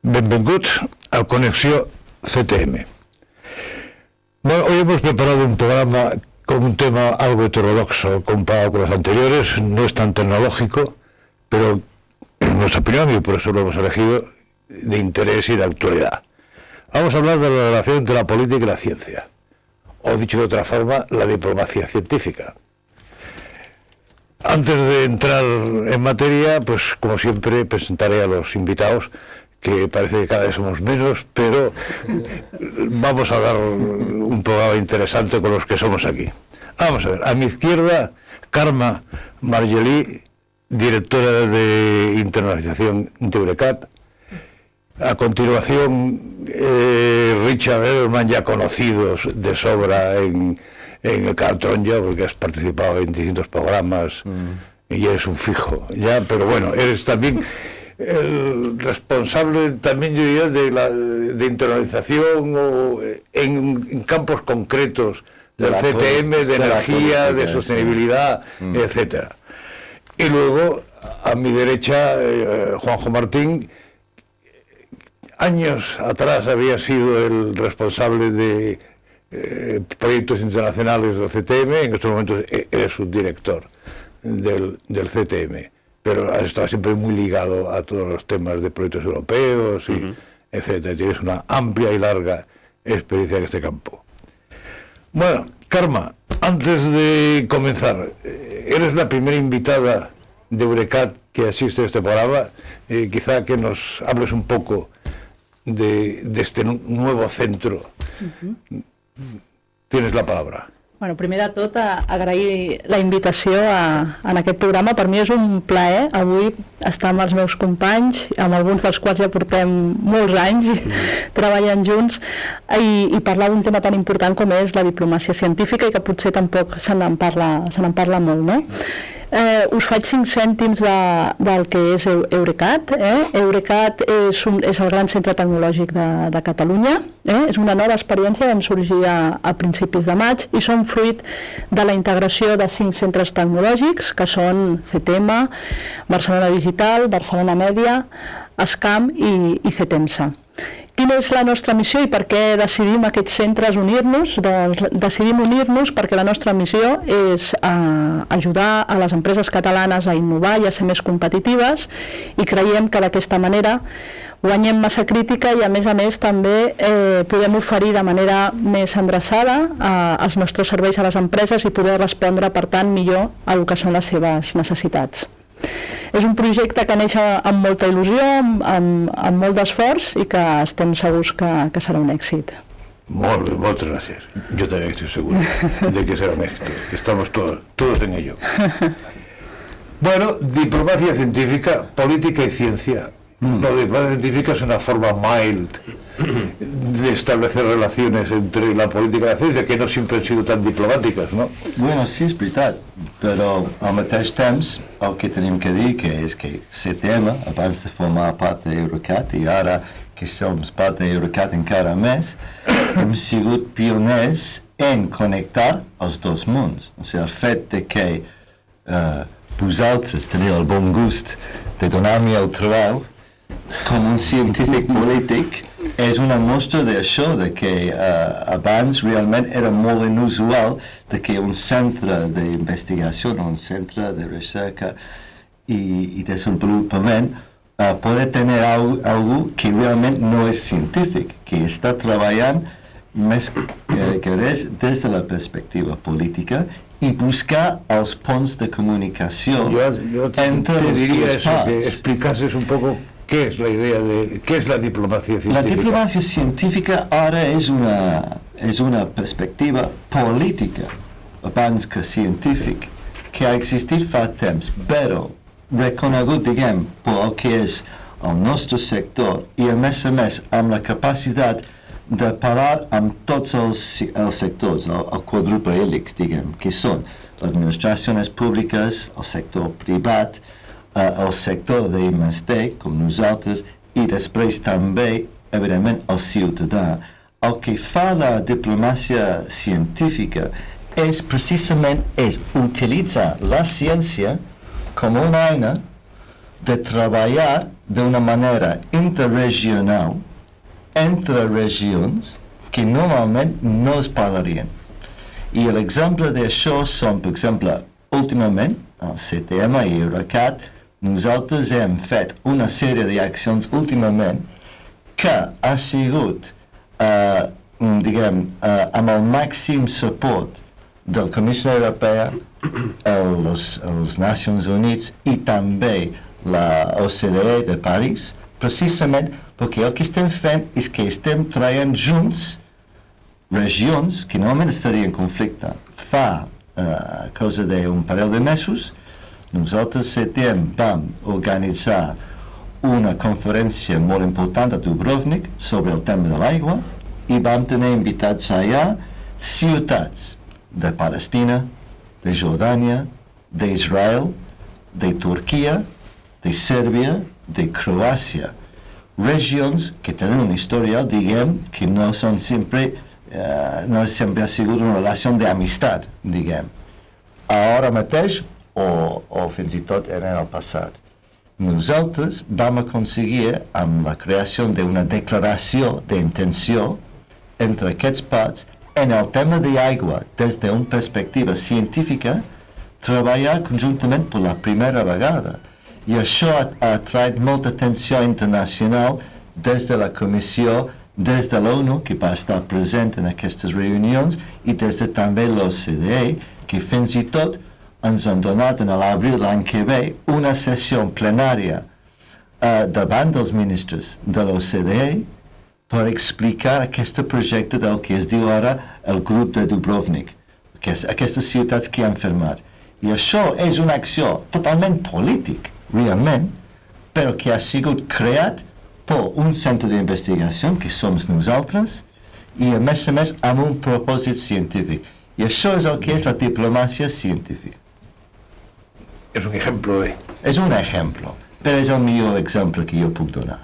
Benvinguts a Conexión CTM. Bueno, hoy hemos preparado un programa con un tema algo heterodoxo comparado con los anteriores. No es tan tecnológico, pero en nuestra opinión, y por eso lo hemos elegido, de interés y de actualidad. Vamos a hablar de la relación entre la política y la ciencia, o dicho de otra forma, la diplomacia científica. Antes de entrar en materia, pues como siempre presentaré a los invitados, que parece que cada vez somos menos, pero vamos a dar un programa interesante con los que somos aquí. Vamos a ver, a mi izquierda, Carme Margelí, directora de internacionalización de Eurecat. A continuación, Richard Edelman, ya conocidos de sobra en el Cartronja, porque has participado en distintos programas y eres un fijo, ya, pero bueno, eres también el responsable, también yo diría, de internalización en campos concretos del CTM, de energía, de sostenibilidad, etcétera. Y luego, a mi derecha, Juanjo Martín, años atrás había sido el responsable de proyectos internacionales del CTM, en estos momentos eres subdirector del CTM, pero has estado siempre muy ligado a todos los temas de proyectos europeos, y etcétera. Tienes una amplia y larga experiencia en este campo. Bueno, Carme, antes de comenzar, eres la primera invitada de Eurecat que asiste a este programa. Quizá que nos hables un poco de este nuevo centro. Tienes la palabra. Bueno, primer de tot, agrair la invitació en aquest programa. Per mi és un plaer avui estar amb els meus companys, amb alguns dels quals ja portem molts anys treballant junts, i parlar d'un tema tan important com és la diplomàcia científica, i que potser tampoc se n'en parla molt, no? Us faig 5 cèntims del que és Eurecat. Eurecat és el gran centre tecnològic de Catalunya. És una nova experiència que vam sorgir a principis de maig i són fruit de la integració de 5 centres tecnològics, que són CTM, Barcelona Digital, Barcelona Mèdia, SCAM i CTEMSA. Quina és la nostra missió i per què decidim aquests centres unir-nos? Doncs decidim unir-nos perquè la nostra missió és ajudar a les empreses catalanes a innovar i a ser més competitives, i creiem que d'aquesta manera guanyem massa crítica i a més també podem oferir de manera més endreçada els nostres serveis a les empreses i poder respondre, per tant, millor a el que són les seves necessitats. És un projecte que neix amb molta il·lusió, amb molt d'esforç, i que estem segurs que serà un èxit. Molt bé, moltes gràcies. Jo també estic segur de que serà un èxit. Estamos todos en ello. Bueno, diplomacia científica, política y ciencia. La diplomacia científica es una forma mild de establecer relaciones entre la política y la ciencia, que no siempre han sido tan diplomáticas, no? Bueno, sí, és veritat, però al mateix temps el que tenim que dir és que CTM, abans de formar part d'Eurecat, i ara que som part d'Eurecat encara més, hem sigut pioners en connectar els dos mons. O sigui, el fet de que vosaltres teniu el bon gust de donar-me el treball com un científic polític és una mostra d'això, de que abans realment era molt inusual de que un centre d'investigació, un centre de recerca i desenvolupament pode tenir algo que realment no és científic, que està treballant més que res des de la perspectiva política i buscar els ponts de comunicació entre les dues parts. Que explicases un poco ¿qué es la idea de qué es la diplomacia científica? La diplomacia científica ara és una perspectiva política abans que científic, que ha existit fa temps, però reconegut, diguem, per el que és el nostre sector, i a més amb la capacitat de parlar amb tots els sectors, el quadruple hèlix, diguem, que són les administracions públiques, el sector privat, el sector d'I+D, com nosaltres, i després també, evidentment, el ciutadà. El que fa la diplomàcia científica és precisament utilitzar la ciència com una eina de treballar d'una manera interregional entre regions que normalment no es parlarien. I l'exemple d'això són, per exemple, últimament, al CTM i Eurocat, nosaltres hem fet una sèrie d'accions últimament que ha sigut, amb el màxim suport del Comissió Europea, els Nacions Units i també la OCDE de París, precisament perquè el que estem fent és que estem traient junts regions que normalment estarien en conflicte. Fa cosa d'un parell de mesos, nosaltres CTM vam organitzar una conferència molt important a Dubrovnik sobre el tema de l'aigua i vam tenir invitats allà ciutats de Palestina, de Jordània, d'Israel, de Turquia, de Sèrbia, de Croàcia. Regions que tenen un historial, diguem, que no són sempre, no sempre ha sigut una relació d'amistat, diguem. Ara mateix o fins i tot en el passat. Nosaltres vam aconseguir, amb la creació d'una declaració d'intenció entre aquests parts, en el tema d'aigua, des d'una perspectiva científica, treballar conjuntament per la primera vegada. I això ha tret molta atenció internacional des de la Comissió, des de l'ONU, que va estar present en aquestes reunions, i des de també l'OCDE, que fins i tot ens han donat en l'abril l'any que ve una sessió plenària davant dels ministres de l'OCDE per explicar aquest projecte del que es diu ara el grup de Dubrovnik, aquestes ciutats que han firmat. I això és una acció totalment política, realment, però que ha sigut creat per un centre d'investigació, que som nosaltres, i a més amb un propòsit científic. I això és el que és la diplomàcia científica. És un ejemplo de... És un ejemplo, però és el millor exemple que jo puc donar.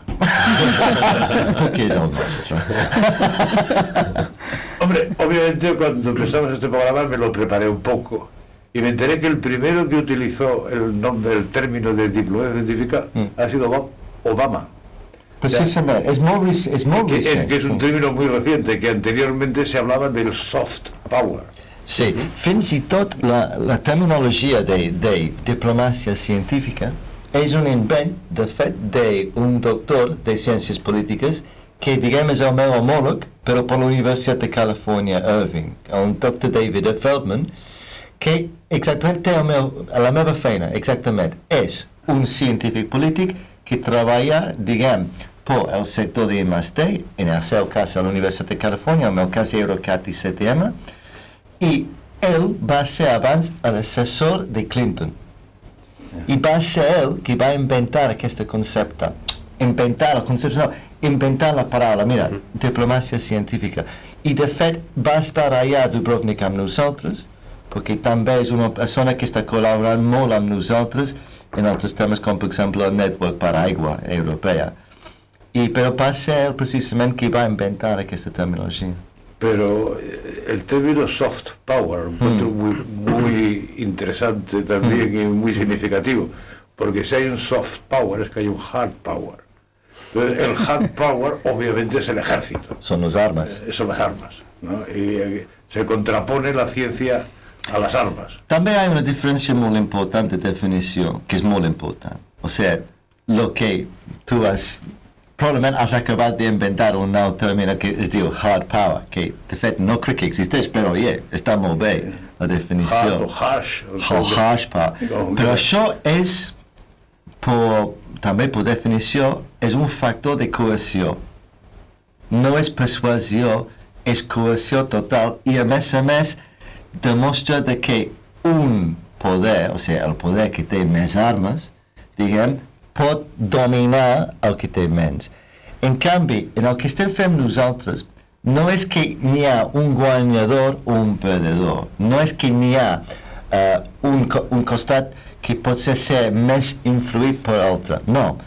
Porque es el nuestro. Hombre, obviamente cuando empezamos este programa me lo preparé un poco y me enteré que el primero que utilizó el nombre, el término de diplomacia científica ha sido Obama. Precisamente, es muy reciente. Que es un término muy reciente, que anteriormente se hablaba del soft power. Sí, fins i tot la terminologia de diplomàcia científica és un invent, de fet, d'un doctor de ciències polítiques que, diguem, és el meu homòleg, però per la Universitat de Califòrnia, Irving, un doctor David Feldman, que exactament té la meva feina, exactament, és un científic polític que treballa, diguem, per el sector de I+D, en el seu cas a la Universitat de Califòrnia, en el meu cas Eurocat i CTM, i ell va ser abans l'assessor de Clinton. I va ser ell qui va inventar aquest concepte. Inventar la paraula, mira, diplomàcia científica. I de fet va estar allà a Dubrovnik amb nosaltres, perquè també és una persona que està col·laborant molt amb nosaltres en altres temes com, per exemple, el Network per Aigua Europea. Però va ser ell precisament qui va inventar aquesta terminologia. Pero el término soft power encuentro muy interesante también y muy significativo, porque si hay un soft power es que hay un hard power. Entonces, el hard power obviamente es el ejército. Son las armas. Son las armas, ¿no? Y se contrapone la ciencia a las armas. También hay una diferencia muy importante de definición, que es muy importante. O sea, lo que tú probablement has acabat d'inventar un nou terme que es diu hard power, que de fet no crec que existeix, però està molt bé la definició. Hard o hash. Hash power. Però això és, també per definició, és un factor de cohesió. No és persuasió, és cohesió total i a més demostra que un poder, o sigui, el poder que té més armes, diguem, pot dominar el que té menys. En canvi, en el que estem fent nosaltres, no és que n'hi ha un guanyador o un perdedor, no és que n'hi ha un costat que pot ser més influït per l'altre, no.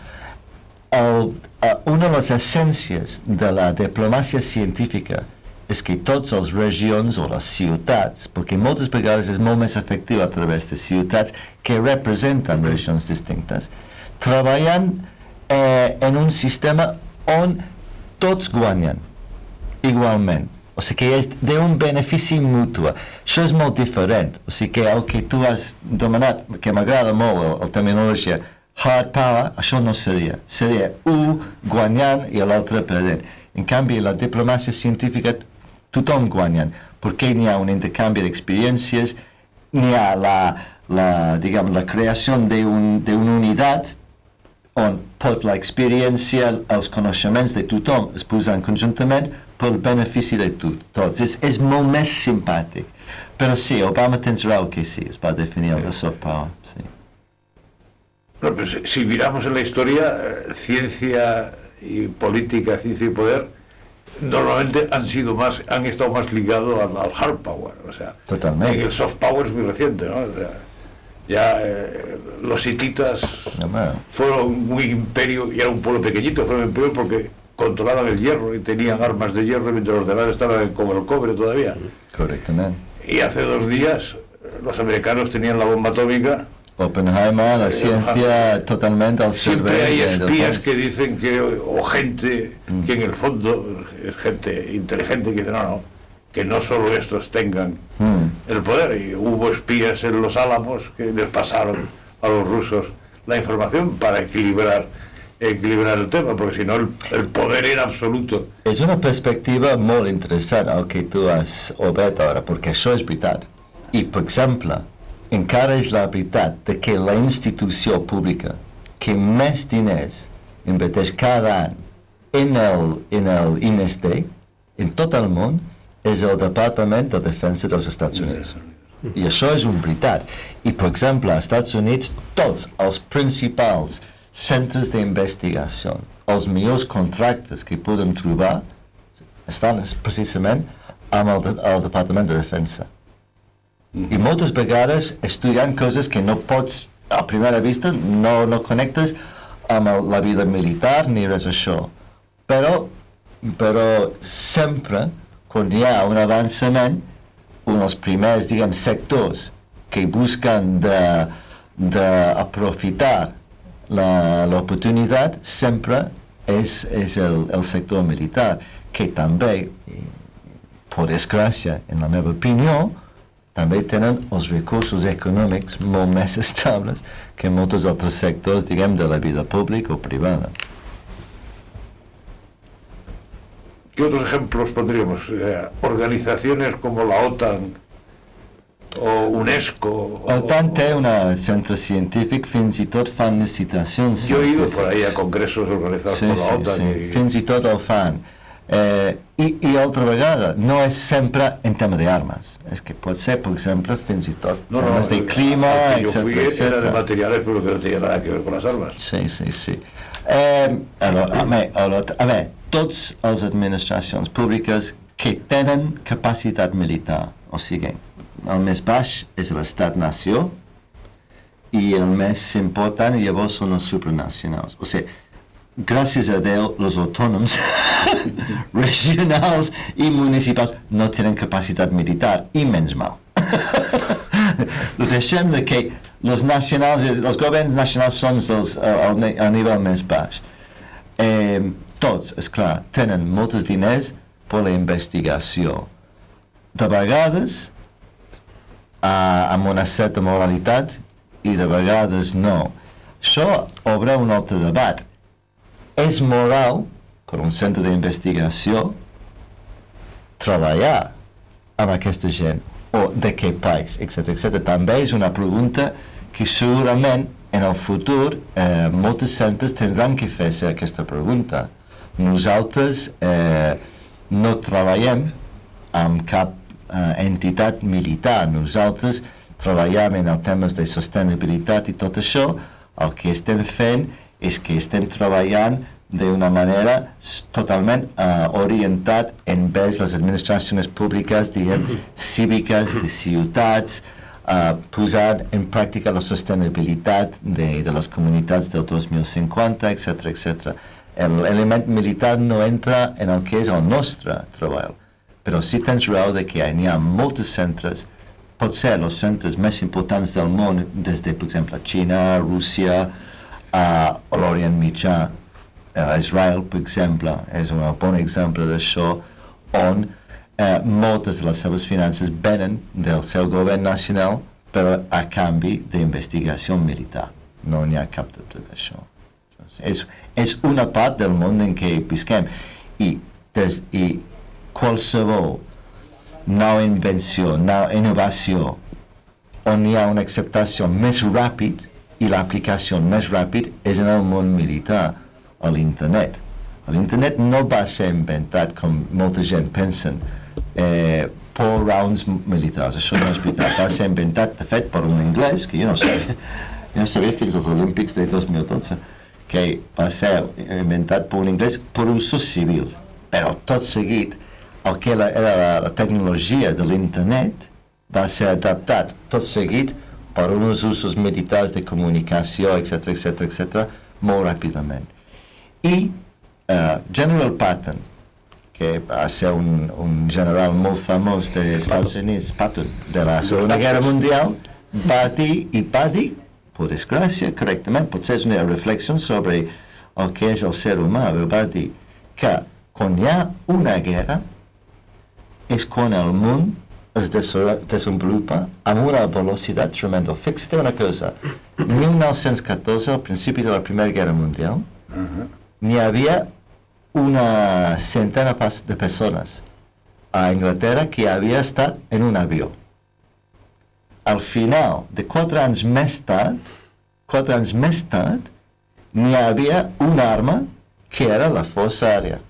Una de les essències de la diplomàcia científica és que tots els regions o les ciutats, perquè moltes vegades és molt més efectiu a través de ciutats que representen regions distintes, treballant en un sistema on tots guanyen igualment. O sigui que és d'un benefici mutu. Això és molt diferent. O sigui que el que tu has demanat, que m'agrada molt la terminologia, hard power, això no seria. Seria un guanyant i l'altre perdent. En canvi, la diplomàcia científica, tothom guanyant, perquè n'hi ha un intercanvi d'experiències, n'hi ha la creació d'una unitat on pot l'experiència, els coneixements de tothom es posen conjuntament pel benefici de tots. És molt més simpàtic. Però sí, Obama tens raó que sí, es va definir el de soft power. Sí. Bueno, pues, si miramos en la historia, ciencia y política, ciencia y poder, normalmente han estado más ligados al hard power. O sea, totalmente. El soft power es muy reciente, ¿no? O sea, ya los hititas fueron un imperio, y era un pueblo pequeñito, fueron un imperio porque controlaban el hierro y tenían armas de hierro, mientras los demás estaban como el cobre todavía. Correctamente. Y hace 2 días los americanos tenían la bomba atómica. Oppenheimer, la ciencia totalmente al Siempre servicio. hay espías que dicen que, o gente que en el fondo es gente inteligente que dice que no solo estos tengan el poder. Y hubo espías en los Álamos que les pasaron a los rusos la información para equilibrar el tema, porque si no el poder era absoluto. És una perspectiva molt interessant el que tu has obert ara, perquè això és veritat. I, per exemple, encara és la veritat de que la institució pública que més diners inverteix cada any en el I+D, en tot el món, és el Departament de Defensa dels Estats Units. I això és una veritat. I, per exemple, als Estats Units, tots els principals centres d'investigació, els millors contractes que poden trobar, estan precisament amb el Departament de Defensa. I moltes vegades estudiant coses que no pots, a primera vista, no connectes amb la vida militar ni res d'això. Però sempre, quan hi ha un avançament, un dels primers, sectors que busquen d'aprofitar l'oportunitat sempre és el sector militar, que també, per desgràcia, en la meva opinió, també tenen els recursos econòmics molt més estables que molts altres sectors, de la vida pública o privada. ¿Qué otros ejemplos pondríamos? Organizaciones como la OTAN o UNESCO. OTAN té un centre científic, fins i tot fan licitacions científiques. Yo he ido por ahí a congresos organizados por la OTAN. Sí. Fins i tot el fan. I altra vegada, no és sempre en tema d'armes. És que pot ser, per exemple, fins i tot temes de clima, etc. Yo fui era de materiales, pero que no tenía nada que ver con las armas. Sí. A veure, tots les administracions públiques que tenen capacitat militar, o sigui, el més baix és l'estat-nació i el més important llavors són els supranacionals. O sigui, gràcies a Déu, els autònoms regionals i municipals no tenen capacitat militar, i menys mal. Deixem de que els governs nacionals són a nivell més baix. Tots, esclar, tenen molts diners per la investigació. De vegades, amb una certa moralitat, i de vegades no. Això obre un altre debat. És moral per un centre d'investigació treballar amb aquesta gent, o de què país, etc. També és una pregunta que segurament en el futur molts centres tindran que fer-se aquesta pregunta. Nosaltres no treballem amb cap entitat militar, nosaltres treballem en els temes de sostenibilitat i tot això. El que estem fent és que estem treballant d'una manera totalment orientat envers les administracions públiques, cíviques, de ciutats, posant en pràctica la sostenibilitat de les comunitats del 2050, etc. L'element militar no entra en el que és el nostre treball, però sí tens raó de que hi ha molts centres, pot ser els centres més importants del món, des de, per exemple, Xina, Rússia, a l'Orient Mitjà, Israel, per exemple, és un bon exemple d'això, on moltes de les seves finances venen del seu govern nacional però a canvi d'investigació militar. No n'hi ha cap dubte d'això. És una part del món en què visquem i qualsevol nova invenció, nova innovació on hi ha una acceptació més ràpid i l'aplicació més ràpid és en el món militar, a l'internet. L'internet no va ser inventat, com molta gent pensen, per rounds militars. Això no és veritat. Va ser inventat, de fet, per un anglès, que jo no sabia fins als Olímpics de 2012, que va ser inventat per un anglès per usos civils. Però tot seguit, el que era la tecnologia de l'internet va ser adaptat tot seguit per uns usos militars de comunicació, etc., molt ràpidament. I General Patton, que va ser un general molt famós dels Estats Units, Patton, de la Segona Guerra Mundial, va dir, per desgràcia, correctament, potser és una reflexió sobre el que és el ser humà, va dir que quan hi ha una guerra és quan el món es desenvolupa amb una velocitat tremenda. Fixa't una cosa, 1914, al principi de la Primera Guerra Mundial, n'hi havia una centena de persones a Anglaterra que havia estat en un avió. Al final de 4 anys més tard, n'hi havia una arma que era la Força Aèria,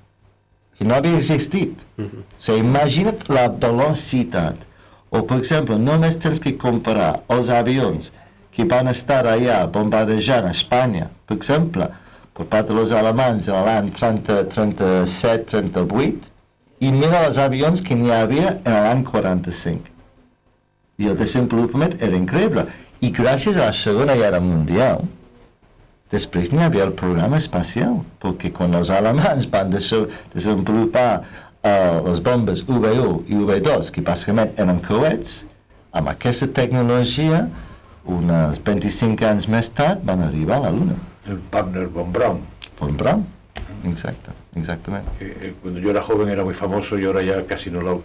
que no havia existit. O sigui, imagina't la velocitat. O, per exemple, només tens que comparar els avions que van estar allà bombardejant Espanya, per exemple, per part dels alemanys en l'any 37-38, i mira els avions que n'hi havia en l'any 45. I el desenvolupament era increïble. I gràcies a la Segona Guerra Mundial, després n'hi havia el programa espacial, perquè quan els alemanys van desenvolupar les bombes UV1 i UV2, que bàsicament eren coets, amb aquesta tecnologia, uns 25 anys més tard, van arribar a la Luna. El partner Von Braun. Von Braun, exactamente. Cuando yo era joven era muy famoso y ahora ya casi no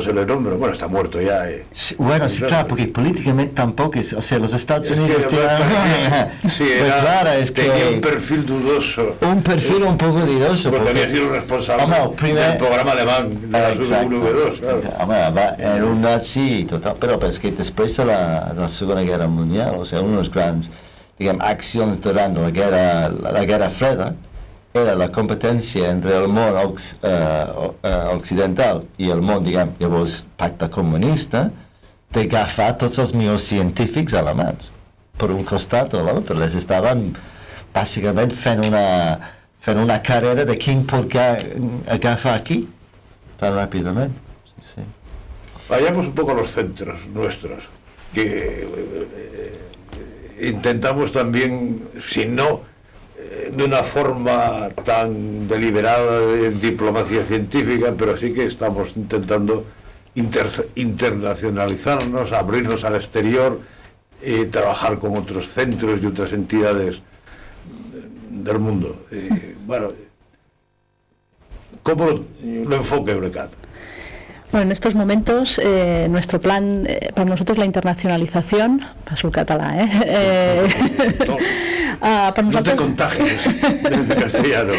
se le nombra. Bueno, está muerto ya. Sí, bueno, sí, claro, porque políticamente tampoco es, o sea, los Estados Unidos tenía un perfil dudoso. Un perfil un poco dudoso. Porque había sido responsable del programa alemán de la V2. Claro. Era un nazi total, però és que després de la Segona Guerra Mundial, o sigui, unes grans, diguem, accions durant la Guerra Freda, era la competència entre el món occidental i el món, diguem, llavors pacte comunista, d'agafar tots els millors científics alemans, per un costat o l'altre. Les estaven bàsicament fent una carrera de qui pot agafar aquí tan ràpidament. Sí. Vayamos un poco a los centros nuestros, que intentamos también, si no de una forma tan deliberada de diplomacia científica, pero sí que estamos intentando internacionalizarnos, abrirnos al exterior, trabajar con otros centros y otras entidades del mundo. Bueno, ¿cómo lo enfoca Eurecat? Bueno, en estos momentos nuestro plan, para nosotros la internacionalización, paso el català, per no nosaltres, te contagies de castellano.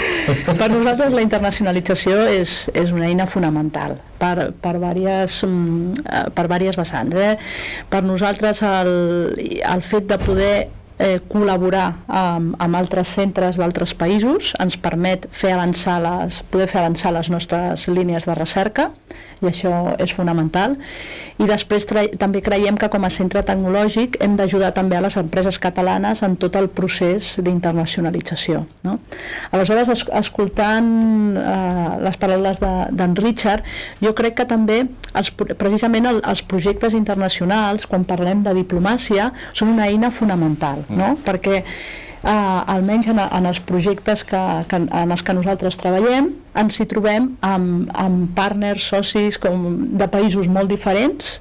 Per nosaltres la internacionalització és una eina fonamental per diverses vessants. Per nosaltres el fet de poder col·laborar amb altres centres d'altres països ens permet poder fer avançar les nostres línies de recerca, i això és fonamental. I després també creiem que com a centre tecnològic hem d'ajudar també a les empreses catalanes en tot el procés d'internacionalització, no? Aleshores, escoltant les paraules d'en Richard, jo crec que també precisament els projectes internacionals, quan parlem de diplomàcia, són una eina fonamental, no? Perquè almenys en els projectes en els que nosaltres treballem ens hi trobem amb partners, socis de països molt diferents,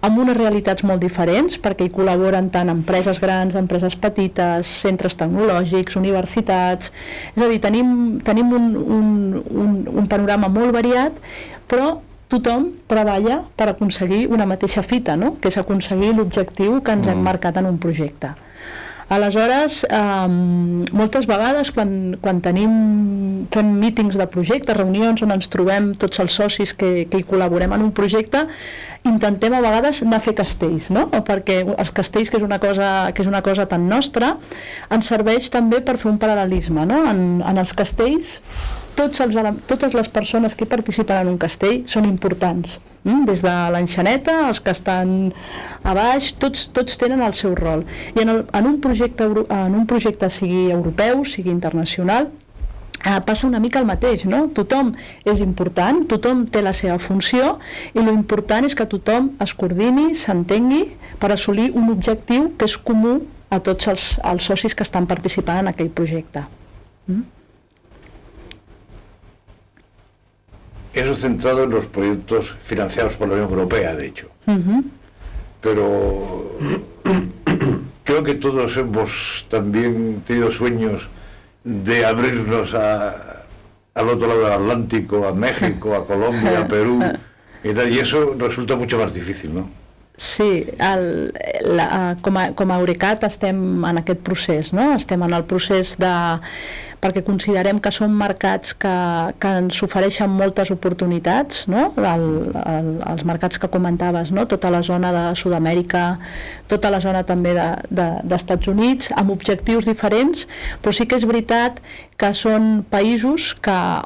amb unes realitats molt diferents, perquè hi col·laboren tant empreses grans, empreses petites, centres tecnològics, universitats. És a dir, tenim un panorama molt variat, però tothom treballa per aconseguir una mateixa fita, no? Que és aconseguir l'objectiu que ens hem marcat en un projecte. Aleshores, moltes vegades quan fem mítings de projectes, reunions on ens trobem tots els socis que hi col·laborem en un projecte, intentem a vegades anar a fer castells, no? Perquè els castells, que és una cosa tan nostra, ens serveix també per fer un paral·lelisme, no? En els castells, totes les persones que participen en un castell són importants, des de l'enxaneta, els que estan a baix, tots tenen el seu rol. I en un projecte sigui europeu, sigui internacional, passa una mica el mateix, no? Tothom és important, tothom té la seva funció, i l'important és que tothom es coordini, s'entengui per assolir un objectiu que és comú a tots els socis que estan participant en aquell projecte. Eso centrado en los proyectos financiados por la Unión Europea, de hecho. Pero creo que todos hemos también tenido sueños de abrirnos al otro lado del Atlántico, a México, a Colombia, a Perú, y eso resulta mucho más difícil, ¿no? Sí, com a Eurecat estem en aquest procés, no? Estem en el procés perquè considerem que són mercats que ens ofereixen moltes oportunitats, no? Els mercats que comentaves, no? Tota la zona de Sud-amèrica, tota la zona també d'Estats Units, amb objectius diferents, però sí que és veritat que són països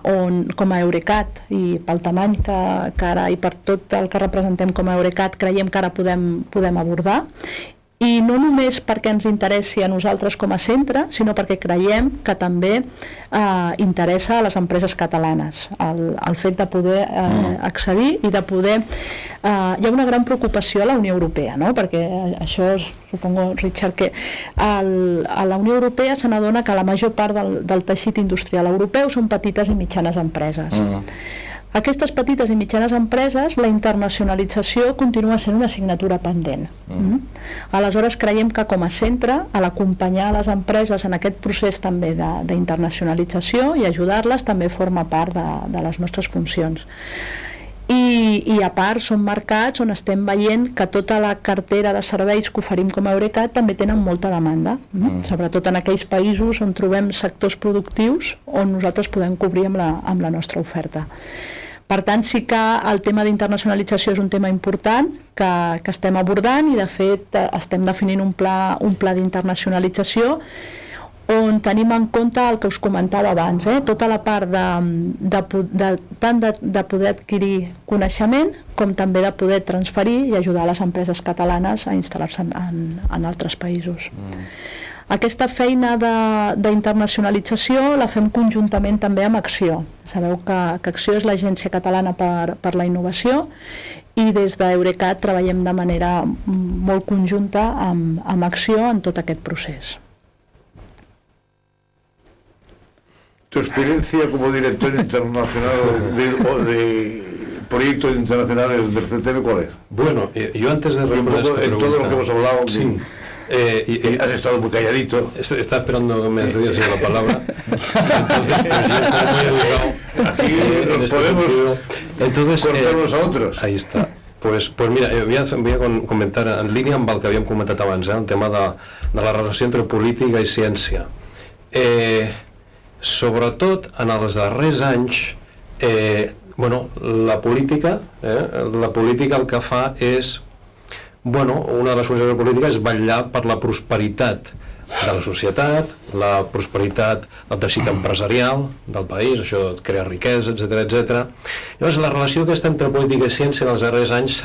on, com a Eurecat, i pel tamany que ara i per tot el que representem com a Eurecat, creiem que ara podem abordar, i no només perquè ens interessi a nosaltres com a centre, sinó perquè creiem que també interessa a les empreses catalanes el fet de poder accedir i de poder... Hi ha una gran preocupació a la Unió Europea, no? Perquè això, supongo, Richard, que a la Unió Europea se n'adona que la major part del teixit industrial europeu són petites i mitjanes empreses. Aquestes petites i mitjanes empreses, la internacionalització continua sent una assignatura pendent. Aleshores, creiem que com a centre, a l'acompanyar les empreses en aquest procés també d'internacionalització i ajudar-les també forma part de les nostres funcions. I a part són mercats on estem veient que tota la cartera de serveis que oferim com a Eurecat també tenen molta demanda, sobretot en aquells països on trobem sectors productius on nosaltres podem cobrir amb la nostra oferta. Per tant, sí que el tema d'internacionalització és un tema important que estem abordant, i de fet estem definint un pla d'internacionalització on tenim en compte el que us comentava abans, tota la part tant de poder adquirir coneixement com també de poder transferir i ajudar les empreses catalanes a instal·lar-se en altres països. Aquesta feina d'internacionalització la fem conjuntament també amb Acció. Sabeu que Acció és l'Agència Catalana per la Innovació, i des d'Eurecat treballem de manera molt conjunta amb Acció en tot aquest procés. ¿Tu experiencia como director internacional de proyectos internacionales del CTM cuál es? Bueno, yo antes de responder esta pregunta... En todo lo que hemos hablado... Sí. Has estado muy calladito. Está esperando que me cediese la palabra. Entonces, yo muy educado. Aquí nos podemos cortarnos a otros. Ahí está. Pues mira, voy a comentar en línia amb el que havíem comentat abans, el tema de la relació entre política i ciència. Sobretot en els darrers anys, la política el que fa és, una de les funcions de la política és vetllar per la prosperitat de la societat, la prosperitat del teixit empresarial del país, això crea riquesa, etc. Llavors, la relació aquesta entre política i ciència en els darrers anys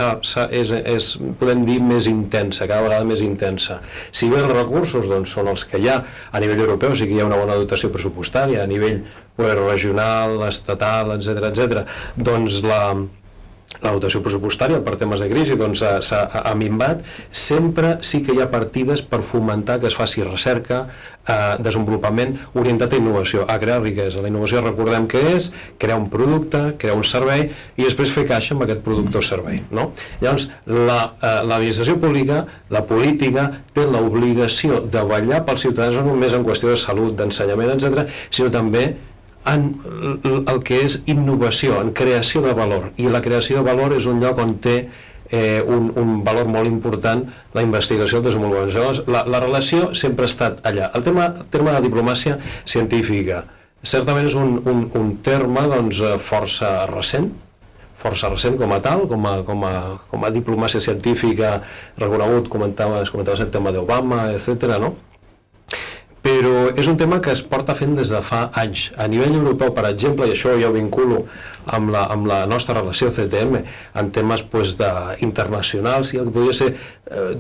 és, podem dir, més intensa, cada vegada més intensa. Si bé els recursos són els que hi ha a nivell europeu, sí que hi ha una bona dotació pressupostària, a nivell regional, estatal, etc., doncs la dotació pressupostària per temes de crisi doncs ha minvat, sempre sí que hi ha partides per fomentar que es faci recerca, desenvolupament orientat a innovació, a crear riquesa. La innovació, recordem què és, crear un producte, crear un servei i després fer caixa amb aquest producte o servei, no? Llavors, l'administració pública, la política, té l'obligació de vetllar pels ciutadans no només en qüestió de salut, d'ensenyament, etc., sinó també en el que és innovació, en creació de valor, i la creació de valor és un lloc on té un valor molt important la investigació, el desenvolupament. Llavors, la relació sempre ha estat allà. El terme de diplomàcia científica certament és un terme doncs, força recent com a tal, com a diplomàcia científica reconegut, comentaves el tema d'Obama, etc., no? Però és un tema que es porta fent des de fa anys. A nivell europeu, per exemple, i això ja ho vinculo amb la nostra relació CTM, en temes internacionals i el que podria ser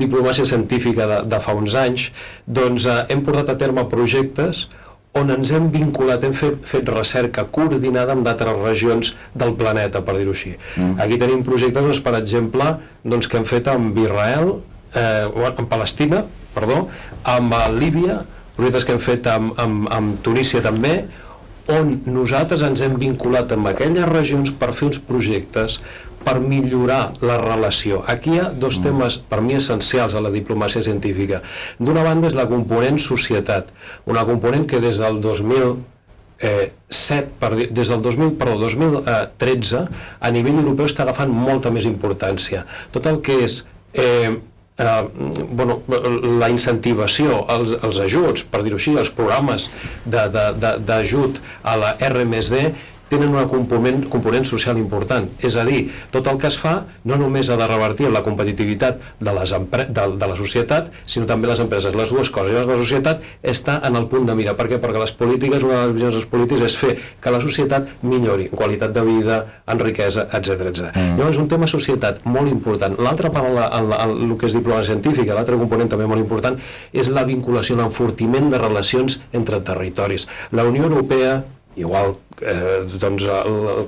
diplomàcia científica de fa uns anys, doncs hem portat a terme projectes on ens hem vinculat, hem fet recerca coordinada amb d'altres regions del planeta, per dir-ho així. Aquí tenim projectes, doncs, per exemple, doncs, que hem fet amb Israel, amb Palestina, amb Líbia, projectes que hem fet amb Tunísia també, on nosaltres ens hem vinculat amb aquelles regions per fer uns projectes per millorar la relació. Aquí hi ha dos temes, per mi, essencials a la diplomàcia científica. D'una banda és la component societat, una component que des del 2013 a nivell europeu està agafant molta més importància. Tot el que és la incentivació, els ajuts, per dir-ho així, els programes d'ajut a la R+D tenen una component social important. És a dir, tot el que es fa no només ha de revertir en la competitivitat de la societat, sinó també les empreses. Les dues coses. Llavors, la societat està en el punt de mira. Per què? Perquè les polítiques, una de les visions dels polítics és fer que la societat millori en qualitat de vida, en riquesa, etc. Llavors, un tema societat molt important. L'altra part, el que és diplomàcia científica, l'altre component també molt important, és la vinculació, l'enfortiment de relacions entre territoris. La Unió Europea, igual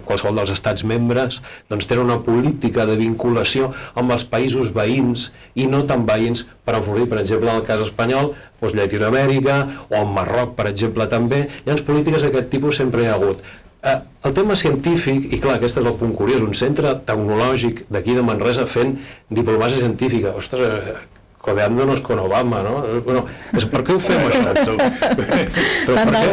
qualsevol dels estats membres, doncs tenen una política de vinculació amb els països veïns i no tan veïns per enfortir, per exemple, en el cas espanyol, Llatinoamèrica, o en Marroc, per exemple, també. Llavors, polítiques d'aquest tipus sempre hi ha hagut. El tema científic, i clar, aquest és el punt curiós, un centre tecnològic d'aquí de Manresa fent diplomàcia científica. Ostres, codeándonos con Obama, no? Bueno, per què ho fem, això? Però per què?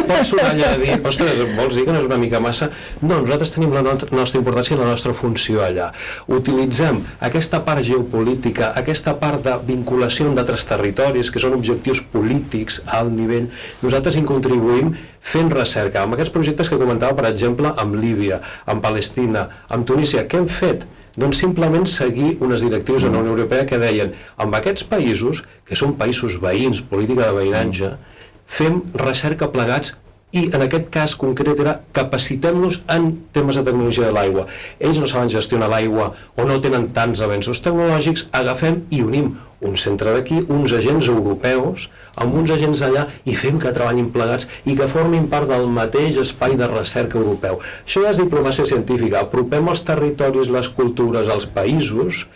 Pot sonar allà de dir, ostres, vols dir que no és una mica massa? No, nosaltres tenim la nostra importància i la nostra funció allà. Utilitzem aquesta part geopolítica, aquesta part de vinculació amb d'altres territoris, que són objectius polítics a alt nivell. Nosaltres hi contribuïm fent recerca. Amb aquests projectes que comentava, per exemple, amb Líbia, amb Palestina, amb Tunísia, què hem fet? Doncs simplement seguir unes directrius de la Unió Europea que deien, amb aquests països, que són països veïns, política de veïnatge, fem recerca plegats i en aquest cas concret era capacitem-nos en temes de tecnologia de l'aigua. Ells no saben gestionar l'aigua o no tenen tants avenços tecnològics, agafem i unim un centre d'aquí, uns agents europeus, amb uns agents allà i fem que treballin plegats i que formin part del mateix espai de recerca europeu. Això és diplomàcia científica. Apropem els territoris, les cultures, els països,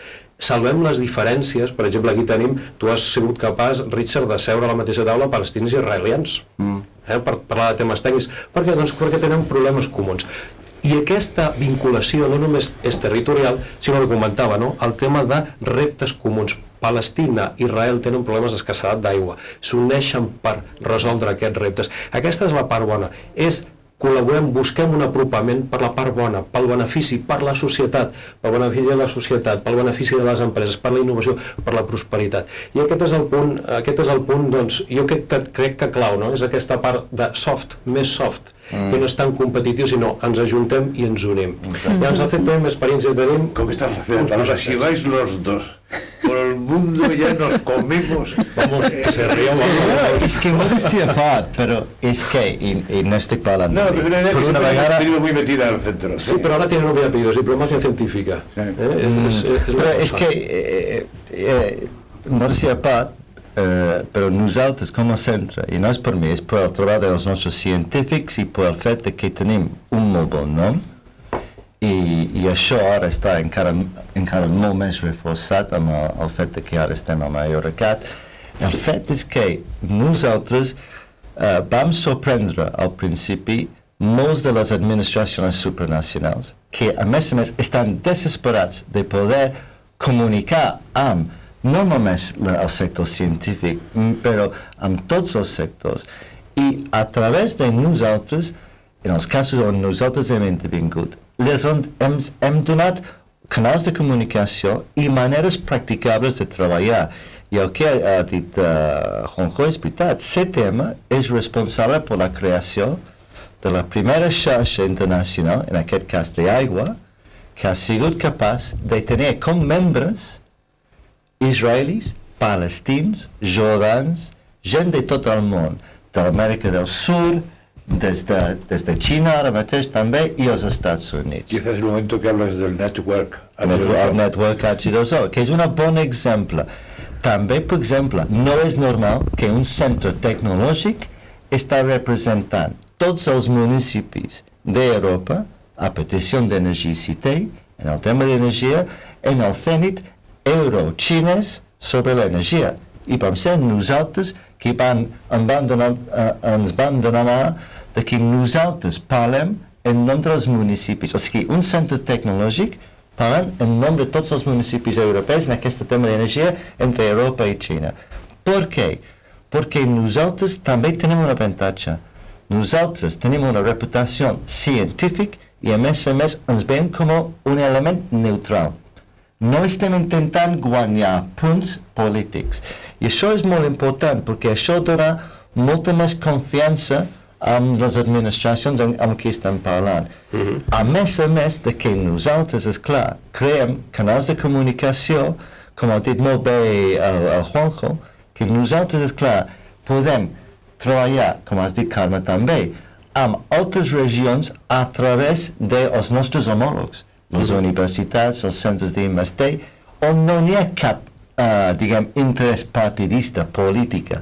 salvem les diferències. Per exemple, aquí tenim, tu has sigut capaç, Richard, de seure a la mateixa taula palestins i israelians per parlar de temes tècnics. Per què? Doncs perquè tenen problemes comuns. I aquesta vinculació no només és territorial, sinó que comentava, no? El tema de reptes comuns. Palestina i Israel tenen problemes d'escassedat d'aigua. S'uneixen per resoldre aquests reptes. Aquesta és la part bona. Col·laborem, busquem un apropament per la part bona, pel benefici, per la societat, pel benefici de la societat, pel benefici de les empreses, per la innovació, per la prosperitat. I aquest és el punt, doncs, jo crec que clau, no? És aquesta part de soft, més soft, que no és tan competitiu, sinó ens ajuntem i ens unim. Ja ens ha fet una experiència que tenim... Com estás haciendo? Ahora, si vais los dos por el mundo ya nos comemos. Vamos, que se ríe. Es que modestia apart, pero es que, y no estoy hablando. No, pero una vegada... tenido muy metida en el centro. Sí, pero ahora tiene un apellido, diplomacia científica. Però és que, modestia apart, però nosaltres com a centre, i no és per mi, és per el treball dels nostres científics i per el fet que tenim un molt bon nom, I això ara està encara molt més reforçat amb el fet que ara estem amb Eurecat. El fet és que nosaltres vam sorprendre al principi molts de les administracions supranacionals que a més estan desesperats de poder comunicar amb no només el sector científic, però amb tots els sectors. I a través de nosaltres, en els casos on nosaltres hem intervingut, hem donat canals de comunicació i maneres practicables de treballar. I el que ha dit Juanjo és veritat. CTM és responsable per la creació de la primera xarxa internacional, en aquest cas d'aigua, que ha sigut capaç de tenir com membres israelis, palestins, jordans, gent de tot el món, de l'Amèrica del Sud, des de Xina ara mateix també, i els Estats Units. Quizás el momento que hablas del network. El network H2O, que és un bon exemple. També, per exemple, no és normal que un centre tecnològic està representant tots els municipis d'Europa a petició d'energia CITEI, en el tema d'energia, en el CENIT euro-xinès sobre l'energia. I vam ser nosaltres que ens van donar mà de que nosaltres parlem en nom dels municipis. O sigui, un centre tecnològic parlant en nom de tots els municipis europeus en aquest tema d'energia entre Europa i Xina. Per què? Perquè nosaltres també tenim un avantatge. Nosaltres tenim una reputació científica i a més ens veiem com un element neutral. No estem intentant guanyar punts polítics. I això és molt important perquè això dona molta més confiança amb les administracions amb qui estem parlant. A més de que nosaltres, esclar, creem canals de comunicació, com ha dit molt bé el Juanjo, que nosaltres, esclar, podem treballar, com has dit Carme també, amb altres regions a través dels nostres homòlegs, les universitats, els centres d'investigació, on no hi ha cap, interès partidista, política,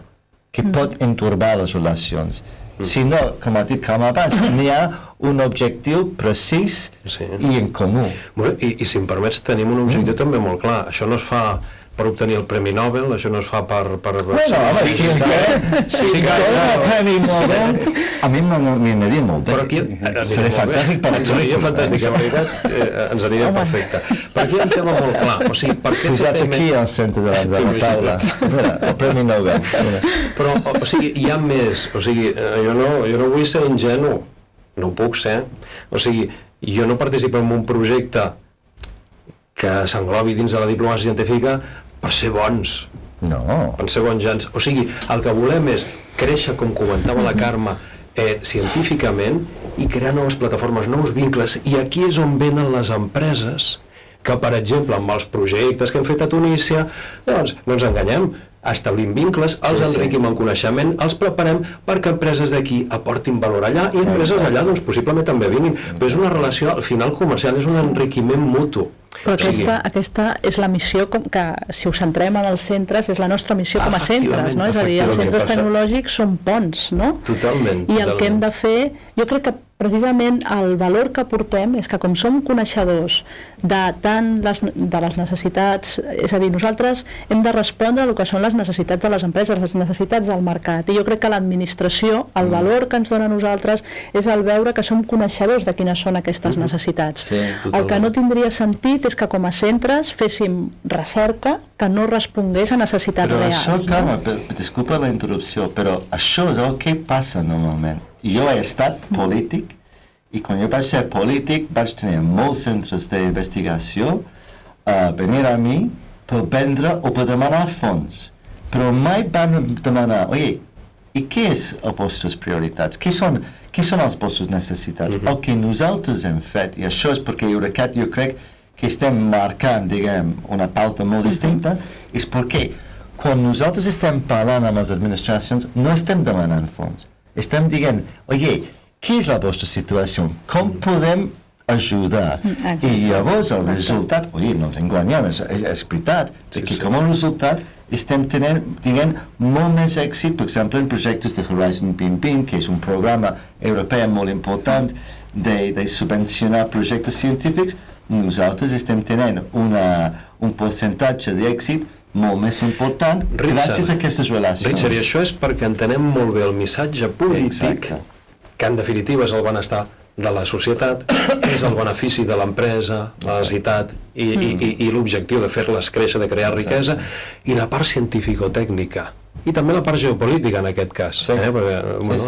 que pot entorbar les relacions. Sinó, com ha dit Carme abans, n'hi ha un objectiu precís i en comú. Bueno, i si em permets, tenim un objectiu també molt clar. Això no es fa per obtenir el Premi Nobel, això no es fa per... Bueno, home, si ens donen el Premi Nobel, a mi m'aniria molt bé. Seré fantàstic per ens aniria fantàstic, en veritat, ens aniria perfecte. Per aquí hi ha un tema molt clar. O sigui, per què posat aquí al centre de la taula. El Premi Nobel. Però, o sigui, hi ha més. O sigui, jo no vull ser ingenu. No ho puc ser. O sigui, jo no participo en un projecte que s'englobi dins de la diplomàcia científica per ser bons. No. Per ser bons gens. O sigui, el que volem és créixer, com comentava la Carme, científicament i crear noves plataformes, nous vincles. I aquí és on venen les empreses que, per exemple, amb els projectes que hem fet a Tunísia, doncs no ens enganyem, establim vincles, els enriquim en coneixement, els preparem perquè empreses d'aquí aportin valor allà i empreses allà doncs possiblement també vinguin. Però és una relació, al final, comercial, és un enriquiment mutu. Però aquesta és la missió que, si ho centrem en els centres, és la nostra missió com a centres, no? És a dir, els centres tecnològics són ponts, no? Totalment. I el que hem de fer, jo crec que precisament el valor que aportem és que com som coneixedors de les necessitats, és a dir, nosaltres hem de respondre a el que són les necessitats de les empreses, les necessitats del mercat, i jo crec que l'administració, el valor que ens dona a nosaltres és el veure que som coneixedors de quines són aquestes necessitats. El que no tindria sentit és que com a centres féssim recerca que no respongués a necessitats reals. Però això, Carme, disculpa la interrupció, però això és el que passa normalment. Jo he estat polític i quan jo vaig ser polític vaig tenir molts centres d'investigació venir a mi per vendre o per demanar fons. Però mai van demanar, oye, i què és les vostres prioritats? Què són les vostres necessitats? El que nosaltres hem fet, i això és perquè Eurecat jo crec que estem marcant, diguem, una pauta molt distinta, és perquè quan nosaltres estem parlant amb les administracions no estem demanant fons. Estem dient, oye, què és la vostra situació? Com podem ajudar? I llavors el resultat, oye, no ens enganyem, és veritat, que com a resultat estem tenint, diguem, molt més èxit, per exemple, en projectes de Horizon 2020, que és un programa europeu molt important de subvencionar projectes científics, nosaltres estem tenint un percentatge d'èxit molt més important gràcies a aquestes relacions. Richard, i això és perquè entenem molt bé el missatge polític, que en definitiva és el benestar de la societat, és el benefici de l'empresa, la necessitat i l'objectiu de fer-les créixer, de crear riquesa, i la part científico-tècnica. I també la part geopolítica, en aquest cas, perquè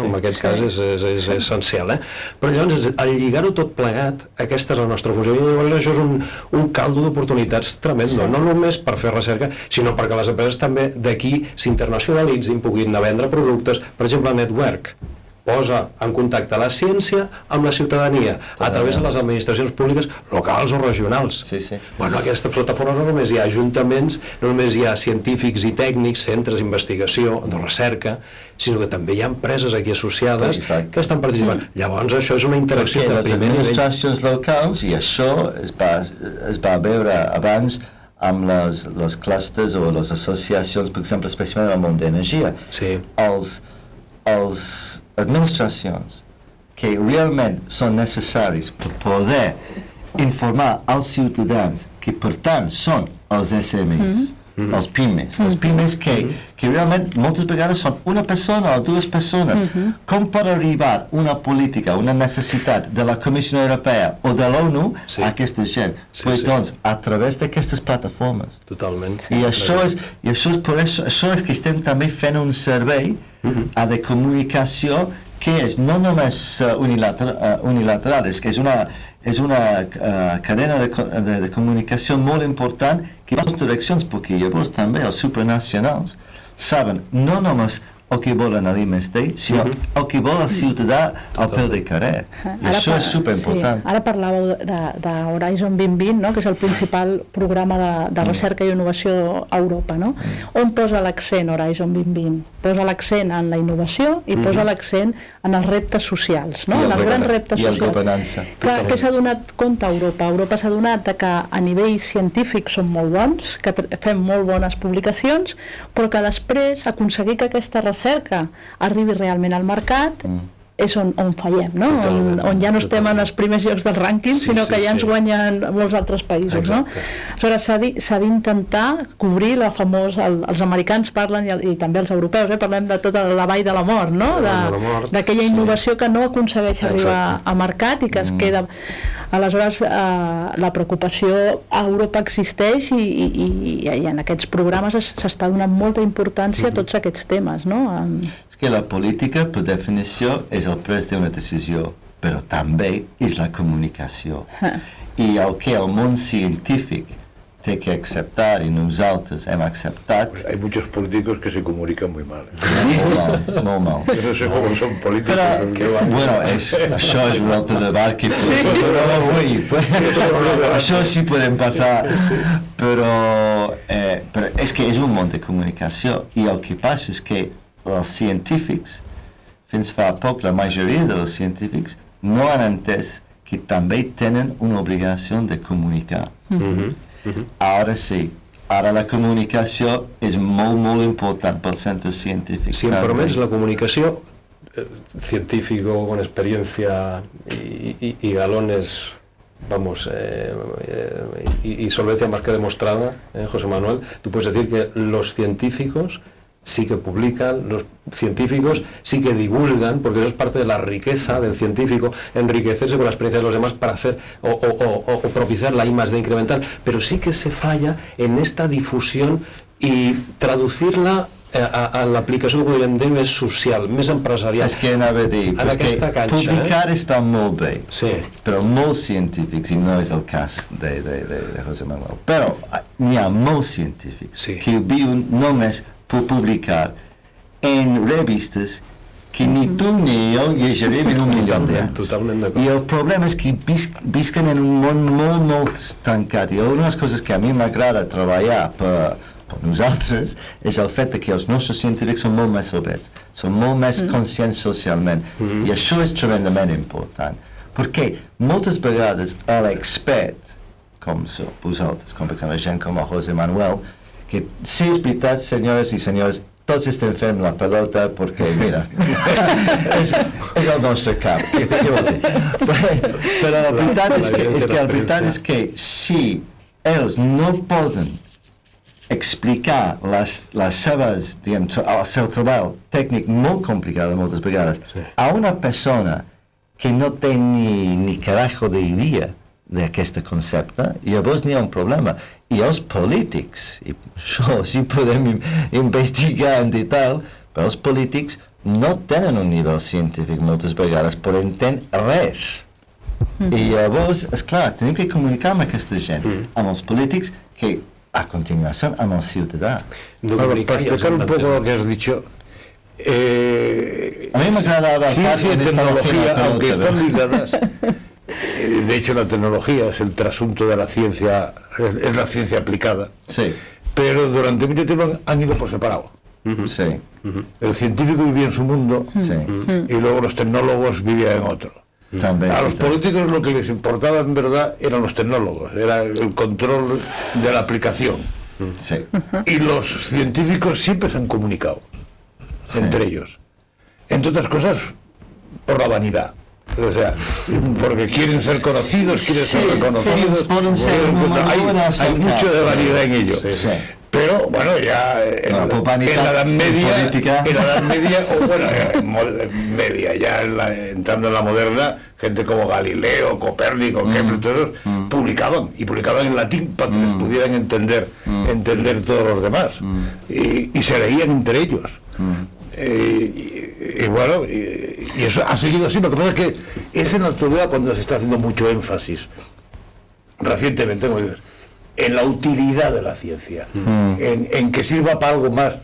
en aquest cas és essencial. Però llavors, al lligar-ho tot plegat, aquesta és la nostra funció, i llavors això és un caldo d'oportunitats tremendo, no només per fer recerca, sinó perquè les empreses també d'aquí s'internacionalitzin, puguin anar a vendre productes. Per exemple, Network posa en contacte la ciència amb la ciutadania a través de les administracions públiques locals o regionals. Bueno, aquestes plataformes no només hi ha ajuntaments, no només hi ha científics i tècnics, centres d'investigació, de recerca, sinó que també hi ha empreses aquí associades que estan participant. Llavors això és una interacció de primer nivell. Les administracions locals, i això es va veure abans amb les clusters o les associacions, per exemple, especialment en el món d'energia. Les administracions que realment són necessaris per poder informar als ciutadans, que per tant són els SMEs, els pimes que realment moltes vegades són una persona o dues persones. Com pot arribar una política, una necessitat de la Comissió Europea o de l'ONU a aquesta gent? Doncs a través d'aquestes plataformes. Totalment. I això és que estem també fent un servei a de comunicació que és no només unilateral, és que és una cadena de comunicació molt important que va en dues direccions, perquè llavors també els supranacionals saben no només el que volen a l'IMSD, sinó el que vol el ciutadà al peu de carrer. I això és superimportant. Ara parlàveu d'Horizon 2020, no? Que és el principal programa de recerca i innovació a Europa. No? On posa l'accent Horizon 2020? Posa l'accent en la innovació i posa l'accent en els reptes socials, no? En els grans reptes socials. I la governança. Què s'ha donat compte a Europa? Europa s'ha donat que a nivell científic som molt bons, que fem molt bones publicacions, però que després aconseguir que aquesta recerca arribi realment al mercat és on fallem, no? On ja no estem en els primers llocs del rànquing, sinó que ja ens guanyen molts altres països, no? Aleshores s'ha d'intentar cobrir la famosa, els americans parlen i també els europeus, parlem de tota la vall de la mort, no? D'aquella innovació que no aconsegueix arribar a mercat i que es queda. Aleshores la preocupació a Europa existeix i en aquests programes s'està donant molta importància a tots aquests temes, no? És que la política, per definició, és el pres d'una decisió, però també és la comunicació. I el que el món científic té que acceptar, i nosaltres hem acceptat... Hay muchos políticos que se comunican muy mal. Molt mal. Yo no sé cómo son políticos. Bueno, això és un altre debat que això sí podem passar, però és que és un món de comunicació, i el que passa és que els científics, fins fa poc la majoria dels científics, no han entès que també tenen una obligació de comunicar. Ara sí, ara la comunicació és molt, molt important pels centres científics. Si em permets, la comunicació, científico con experiencia y galones, vamos, y solvencia más que demostrada, José Manuel, tú puedes decir que los científicos sí que publican, los científicos sí que divulgan, porque eso es parte de la riqueza del científico, enriquecerse con la experiencia de los demás para hacer o propiciar la I+D incremental, pero sí que se falla en esta difusión y traducirla a l'aplicació que podríem dir més social, més empresarial. És que anava a dir, en aquesta canxa, publicar està molt bé, sí, però molts científics, i no és el cas de José Manuel, però n'hi ha molts científics que viuen només per publicar en revistes que ni tu ni jo llegirem en 1 milió d'anys. Totalment d'acord. I el problema és que visquen en un món molt, molt tancat. I una de les coses que a mi m'agrada treballar per nosaltres és el fet que els nostres científics són molt més oberts, són molt més conscients socialment. I això és tremendament important. Perquè moltes vegades l'expert, com vosaltres, com per exemple gent com el José Manuel, que sí, és veritat, senyores i senyors, tots estem fent la pelota perquè, mira, és el nostre cap. Què vols dir? Però la veritat és que si ells no poden explicar les seves, diguem, el seu treball tècnic molt complicat moltes vegades a una persona que no té ni carajo d'idea d'aquest concepte, llavors n'hi ha un problema. I els polítics, i això sí podem investigar en detall, però els polítics no tenen un nivell científic moltes vegades per entendre res. I llavors, esclar, tenim que comunicar amb aquesta gent, amb els polítics, que a continuació amb el ciutadà. Para explicar un poco lo que has dicho, a mí me agrada ciencia y tecnología, aunque están ligadas, de hecho la tecnología es el trasunto de la ciencia, es la ciencia aplicada, sí, pero durante mucho tiempo han ido por separado. sí, El científico vivía en su mundo sí. y luego los tecnólogos vivían en otro. También, A los políticos lo que les importaba en verdad eran los tecnólogos, era el control de la aplicación. Sí. Y los científicos siempre se han comunicado entre ellos. Entre otras cosas, por la vanidad. O sea, porque quieren ser conocidos, quieren ser reconocidos. Hay mucho de vanidad en ello. Sí. Pero bueno, ya en la Edad Media, o bueno, media, ya entrando en la moderna, gente como Galileo, Copérnico, Kepler, todos publicaban en latín para que les pudieran entender todos los demás, y se leían entre ellos. Y bueno, y eso ha seguido así. Lo que pasa es que es en la actualidad cuando se está haciendo mucho énfasis, recientemente, como dices, en la utilidad de la ciencia, en que sirva para algo más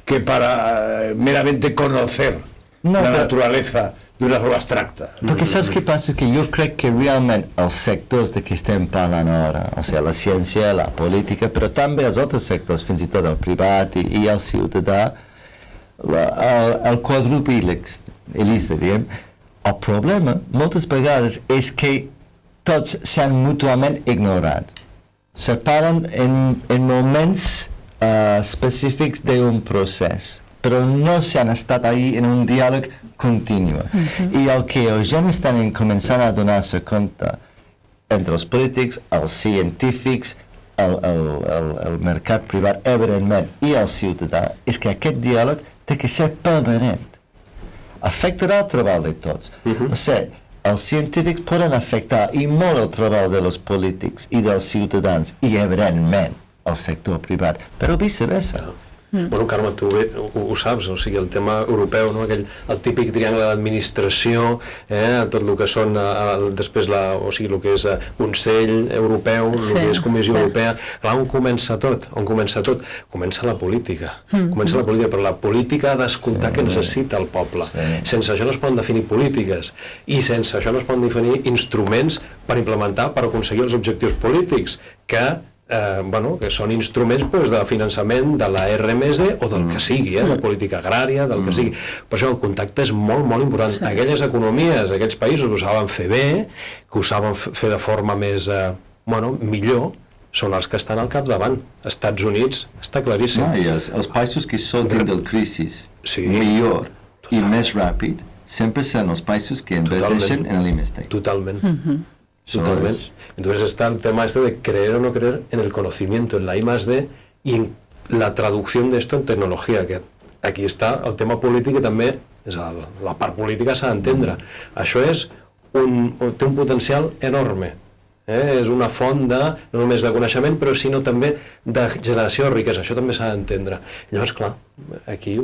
que para meramente conocer la naturaleza de una forma abstracta. Perquè saps què passa? És que jo crec que realment els sectors de què estem parlant ara, o sigui, la ciència, la política, però també els altres sectors, fins i tot el privat i el ciutadà, el quadrupílex, diguem, el problema moltes vegades és que tots s'han mútuament ignorat. Separen en moments específics d'un procés, però no s'han estat ahí en un diàleg continu. I el que la gent estan començant a donar-se compte entre els polítics, els científics, el mercat privat, evidentment, i el ciutadà, és que aquest diàleg té que ser permanent. Afectarà el treball de tots. O sigui, els científics poden afectar i molt el treball dels polítics i dels ciutadans i, evidentment, el sector privat, però viceversa. Bueno, Carme, tu ho saps, o sigui, el tema europeu, no? El típic triangle d'administració, tot el que són després o sigui, el que és Consell Europeu, el que és Comissió Europea, clar, on comença tot? Comença la política. Comença la política, però la política ha d'escoltar què necessita el poble. Sense això no es poden definir polítiques i sense això no es poden definir instruments per implementar, per aconseguir els objectius polítics, que són instruments de finançament de la R+D o del que sigui, de política agrària, del que sigui. Per això el contacte és molt, molt important. Aquelles economies, aquells països que ho saben fer bé, que ho saben fer de forma més, millor, són els que estan al capdavant. Estats Units està claríssim. I els països que sortim del crisi millor i més ràpid sempre són els països que inverteixen en l'IMST. Totalment. Totalmente. Entonces está el tema de creer o no creer en el conocimiento, en la I+D y en la traducción de esto en tecnología, que aquí està el tema polític i també la part política s'ha d'entendre. Això té un potencial enorme. És una font no només de coneixement, però sinó també de generació de riquesa. Això també s'ha d'entendre. Llavors, clar, aquí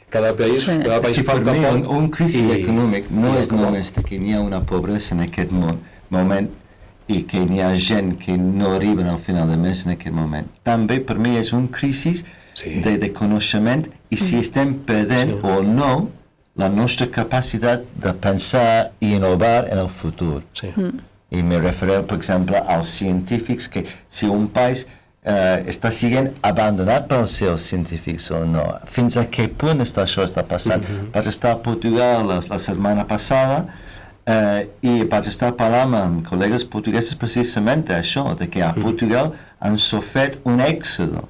cada país fa el que pot. Per mi, un crisi econòmic no és només que n'hi ha una pobresa en aquest moment i que n'hi ha gent que no arriben al final de mes en aquest moment. També per mi és un crisi de coneixement i si estem perdent o no la nostra capacitat de pensar i innovar en el futur. I me refereixo, per exemple, als científics, que si un país està sent abandonat pels seus científics o no, fins a què punt això està passant. Vaig estar a Portugal la setmana passada i vaig estar parlant amb col·legues portuguesos precisament d'això, de que a Portugal han sofert un èxode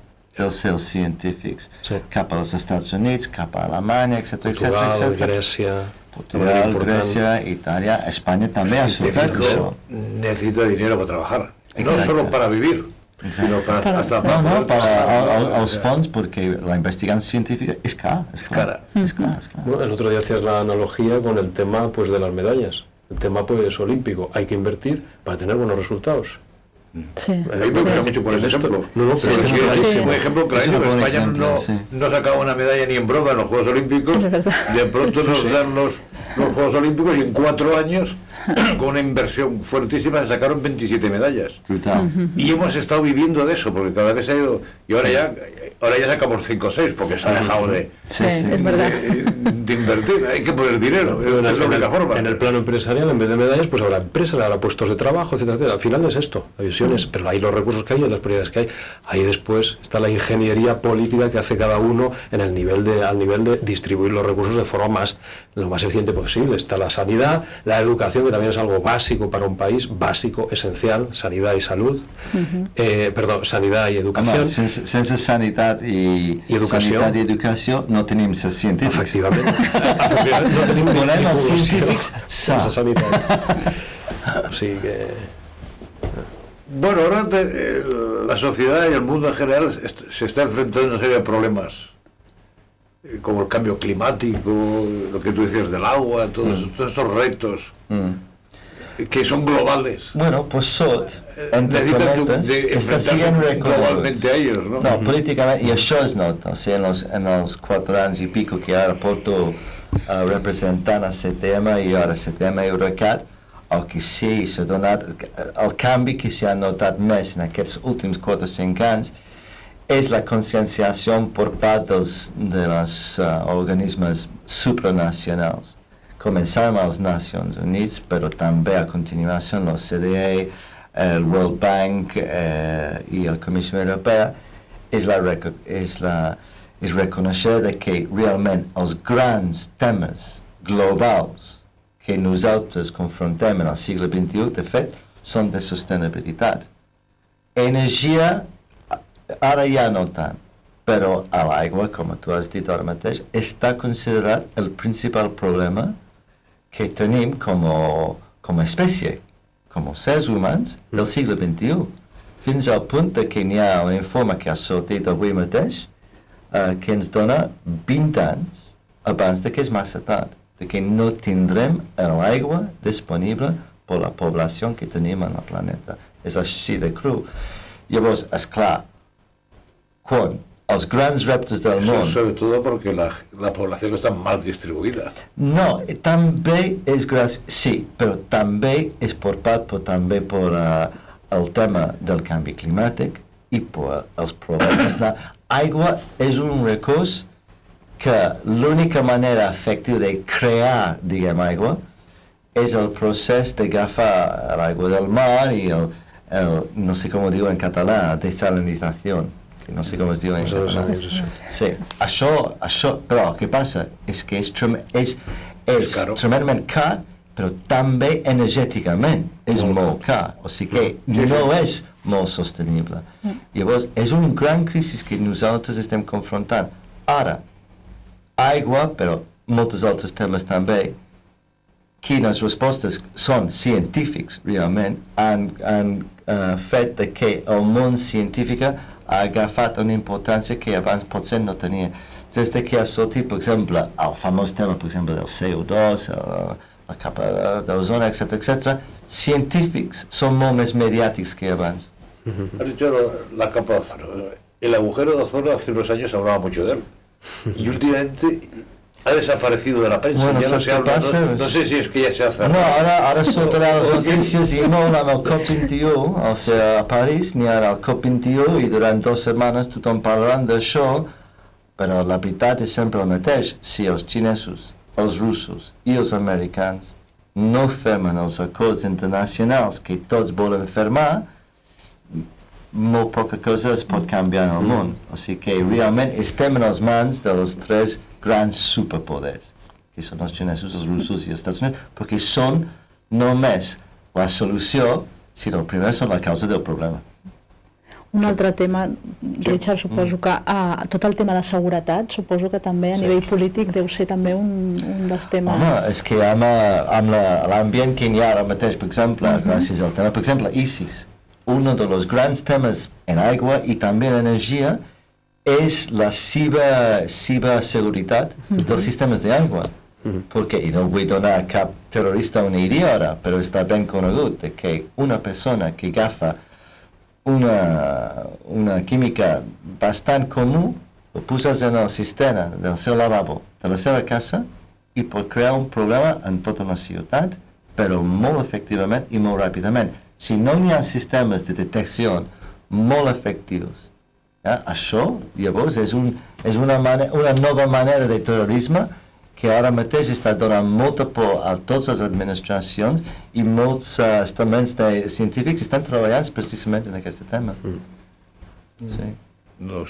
els seus científics Sí. cap als Estats Units, cap a Alemanya, etc. Portugal, Grècia... Portugal, Grecia, Italia, España también ha sufrido eso. Necesita dinero para trabajar. No Exacto. solo para vivir, sino para hasta para No, poder trabajar. para los fondos, porque la investigación científica es cara. cara. Bueno, el otro día hacías la analogía con el tema pues de las medallas, el tema pues olímpico. Hay que invertir para tener buenos resultados. Sí. A mí me gusta mucho por ese ejemplo. No, no, pero Porque es que es un ejemplo Es un claro. buen España ejemplo, sí. no sacaba una medalla ni en broma en los Juegos Olímpicos. Es verdad. De pronto nos dan los Juegos Olímpicos y en 4 años, con una inversión fuertísima, se sacaron 27 medallas. Brutal. Y hemos estado viviendo de eso, porque cada vez se ha ido... Y ahora ya sacamos 5 o 6, porque se ha dejado de Es verdad. invertir. Hay que poner dinero, Pero es la única forma. en el plano empresarial, en vez de medallas, pues habrá empresas, habrá puestos de trabajo, etcétera, etcétera. Al final es esto, la visión es, pero hay los recursos que hay, las prioridades que hay. Ahí después está la ingeniería política que hace cada uno al nivel de distribuir los recursos de forma lo más eficiente posible. Está la sanidad, la educación, que también es algo básico para un país, básico, esencial, sanidad y salud, sanidad y educación. Sense sanitat i educació. sanitat i educació no tenim els científics. Efectivament. No tenim Volem els població científics sense sanitat. O sigui que... Bueno, ahora la sociedad y el mundo en general se está enfrentando a una serie de problemas, como el cambio climático, lo que tú decías del agua, todos esos retos que son globales. Bueno, pues SOT, entre Necesitan cometes, de està enfrentarse sent reconegut. globalmente a ellos, ¿no? No, políticament, i això es nota, o sigui, en els 4 anys i pico que ara porto representant a CTM i ara CTM Eurecat, el que sí s'ha donat, el canvi que s'ha notat més en aquests últims 4 o 5 anys és la conscienciació per part dels organismes supranacionals. Començant amb les Nacions Units, però també a continuació l'OCDE, el World Bank i la Comissió Europea, és reconèixer que realment els grans temes globals que nosaltres confrontem en el segle XXI, de fet, són de sostenibilitat. Energia, ara ja no tant, però a l'aigua, com tu has dit ara mateix, està considerat el principal problema que tenim com a espècie, com a sers humans del segle XXI, fins al punt que n'hi ha un informe que ha sortit avui mateix que ens dona 20 anys abans de que és massa tard, de que no tindrem l'aigua disponible per la població que tenim en el planeta. És així de cru. Llavors, esclar, quan els grans reptes del món... Sobre todo porque la población está mal distribuïda. No, també és gràcies... Sí, però també és per part, però també per el tema del canvi climàtic i per els problemes. L'aigua és un recurs que l'única manera efectiva de crear, diguem, aigua és el procés d'agafar l'aigua del mar i el no sé com ho diu en català, desalinització, que no sé com es diu en català. Sí, això, però el que passa és que és tremendament car, però també energèticament és molt car, o sigui que no és molt sostenible. Llavors, és un gran crisi que nosaltres estem confrontant. Ara, aigua, però molts altres temes també, quines respostes són científics realment, han fet que el món científic ha agafat una importància que abans potser no tenia. Des que ha sortit, per exemple, el famós tema, per exemple, del CO2, la capa d'ozona, etc., científics són molt més mediàtics que abans. Has dicho la capa de ozono. El agujero de ozono hace unos años se hablaba mucho de él. Y últimamente ha desaparecido de la prensa. Bueno, ya no se habla, pasa? no sé si es que ya se hace. No, ara sortirà les notícies i molt amb el COP21, o sigui, a París n'hi ha el COP21 i durant 2 setmanes tothom parlaran d'això, però la veritat és sempre el mateix. Si els xinesos, els russos i els americans no firmen els acords internacionals que tots volen firmar, molt poca cosa es pot canviar en el món. O sigui que realment estem en les mans dels 3 grans superpoders, que són els xinesos, els russos i els Estats Units, perquè són només la solució, sinó primer són la causa del problema. Un altre tema, Richard, suposo que tot el tema de seguretat, suposo que també a nivell polític deu ser també un dels temes... Home, és que amb l'ambient que hi ha ara mateix, per exemple, gràcies al tema, per exemple, ISIS, un dels grans temes en aigua i també en energia és la ciberseguretat dels sistemes d'aigua. Perquè, i no vull donar cap terrorista una idea ara, però està ben conegut que una persona que agafa una química bastant comú, ho poses en el sistema del seu lavabo de la seva casa i pot crear un problema en tota una ciutat, però molt efectivament i molt ràpidament. Si no hi ha sistemes de detecció molt efectius, això, llavors, és una nova manera de terrorisme que ara mateix està donant molta por a totes les administracions i molts estaments científics estan treballant precisament en aquest tema. Sí. No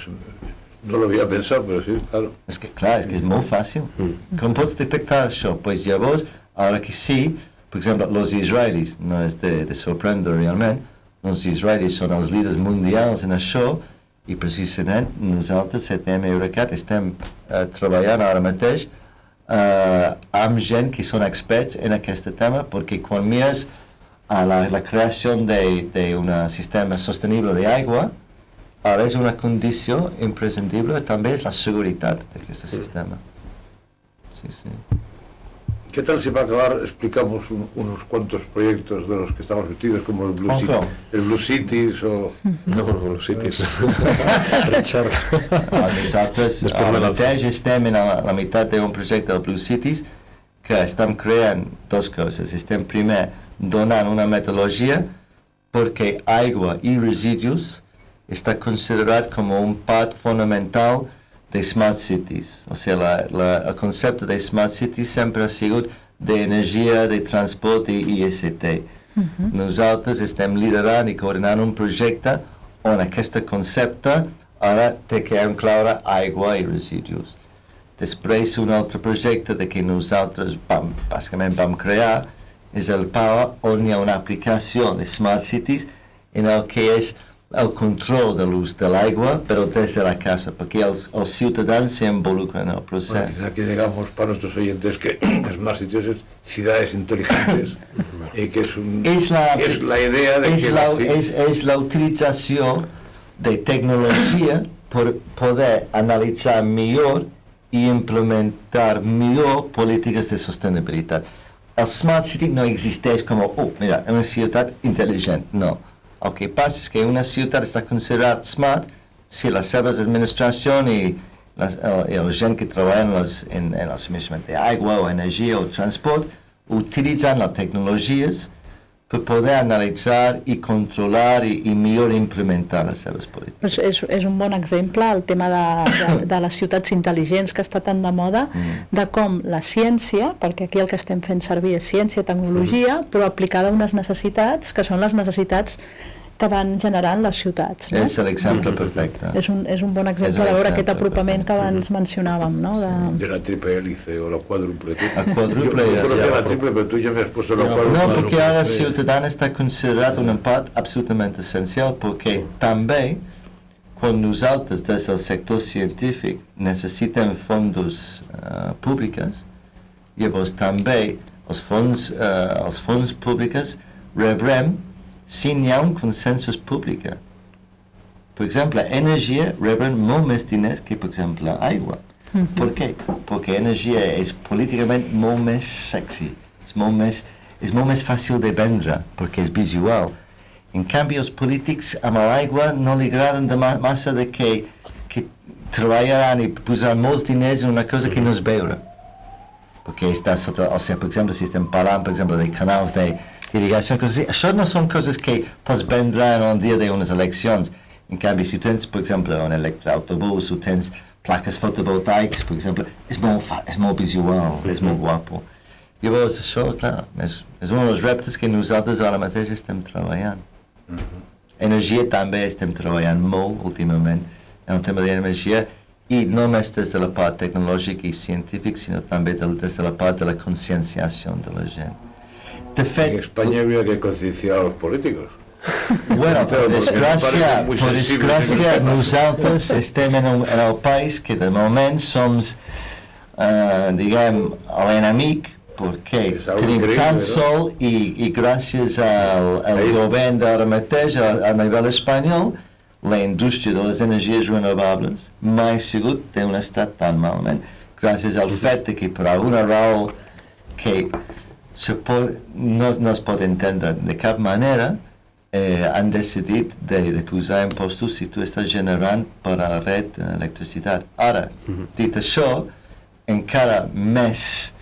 lo había pensado, pero sí, claro. És que és molt fàcil. Com pots detectar això? Pues llavors, ara que sí, per exemple, els israelis, no és de sorprendre realment, els israelis són els líders mundials en això i precisament nosaltres, CTM Eurecat, estem treballant ara mateix amb gent que són experts en aquest tema, perquè quan mires a la creació d'un sistema sostenible d'aigua, ara és una condició imprescindible, també és la seguretat d'aquest sistema. Sí, sí. ¿Qué tal si para acabar explicamos unos cuantos proyectos de los que estamos metidos, como el Blue Cities o... No, Blue Cities. Richard. Nosaltres ara mateix estem en la meitat d'un projecte del Blue Cities que estem creant dues coses. Estem primer donant una metodologia perquè aigua i residus està considerat com un part fonamental de Smart Cities. O sigui, el concepte de Smart Cities sempre ha sigut d'energia, de transport i ICT. Nosaltres estem liderant i coordinant un projecte on aquest concepte ara té que incloure aigua i residus. Després, un altre projecte que nosaltres bàsicament vam crear és el PAO, on hi ha una aplicació de Smart Cities en el que és el control de l'ús de l'aigua, però des de la casa, perquè els ciutadans s'involucren en el procés. Bueno, quizá que digamos para nuestros oyentes que Smart Cities es ciudades inteligentes, que es la idea de és la utilització de tecnologia per poder analitzar millor i implementar millor polítiques de sostenibilitat. El Smart City no existeix com, mira, una ciutat intel·ligent, no. El que passa és que una ciutat està considerada smart si les seves administracions i la gent que treballa en el subministrament d'aigua o energia o transport utilitzen les tecnologies per poder analitzar i controlar i millor implementar les seves polítiques. És un bon exemple el tema de les ciutats intel·ligents que està tan de moda, de com la ciència, perquè aquí el que estem fent servir és ciència, tecnologia, però aplicada a unes necessitats que són les necessitats que van generant les ciutats. No? És l'exemple perfecte. És un bon exemple de veure aquest apropament que abans mencionàvem, no? De la triple hélice o la cuádruple. La cuádruple. Yo conocía la triple, pero tú ya me has puesto la cuádruple. No, perquè ara el ciutadà està considerat una part absolutament essencial, perquè també quan nosaltres des del sector científic necessitem fons públics, llavors també els fons públics rebrem si hi ha un consensus públic. Per exemple, energia reben molt més diners que, per exemple, aigua. Per què? Perquè energia és políticament molt més sexy, és molt més fàcil de vendre, perquè és visual. En canvi, els polítics amb l'aigua no li agraden massa de que treballaran i posaran molts diners en una cosa que no es veure. Perquè està sota, o sigui, per exemple, si estem parlant, per exemple, de canals d'irrigació, això no són coses que pots vendre en un dia d'unes eleccions. En canvi, si tens, per exemple, un electroautobús o tens plaques fotovoltaiques, per exemple, és molt visual, és molt guapo. Llavors, això, clar, és un dels reptes que nosaltres ara mateix estem treballant. Energia també estem treballant molt últimament en el tema d'energia, i no només des de la part tecnològica i científica, sinó també des de la part de la conscienciació de la gent. De fet, en España habría que concienciar a los políticos. Bueno, per desgràcia, nosaltres estem en el país que de moment som, diguem, l'enemic, perquè tenim tant sol i gràcies al govern d'ara mateix, a nivell espanyol, la indústria de les energies renovables mai ha sigut d'un estat tan malament, gràcies al fet que per alguna raó que no es pot entendre de cap manera, han decidit de posar impostos si tu estàs generant per a la red d'electricitat. Ara, dit això, encara més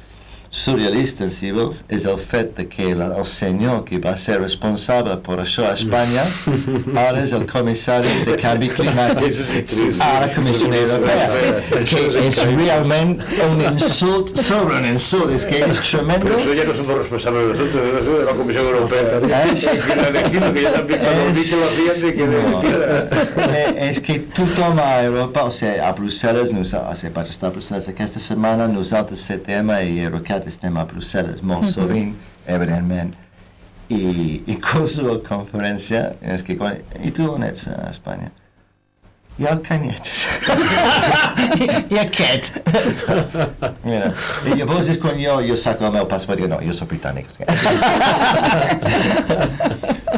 surrealista, si vols, és el fet de que el senyor que va ser responsable per això a Espanya ara és el comissari de canvi climàtic a la Comissió Europea, que és realment un insult sobre un insult, és que és tremendo. Pero eso ya no somos responsables nosotros, eso de la Comisión Europea. Que la elegido, que ya también cuando vi que lo hacían se quedó. És que tothom a Europa, o sigui, a Brussel·les, vaig estar a Brussel·les aquesta setmana, nosaltres CTM i Eurocat estem a Brussel·les molt sovint, evidentment, i qualsevol conferència és que i tu on ets a Espanya? I el Canyet. I aquest. Mira, i llavors és quan jo saco el meu passaport i dic, no, jo soc britànic.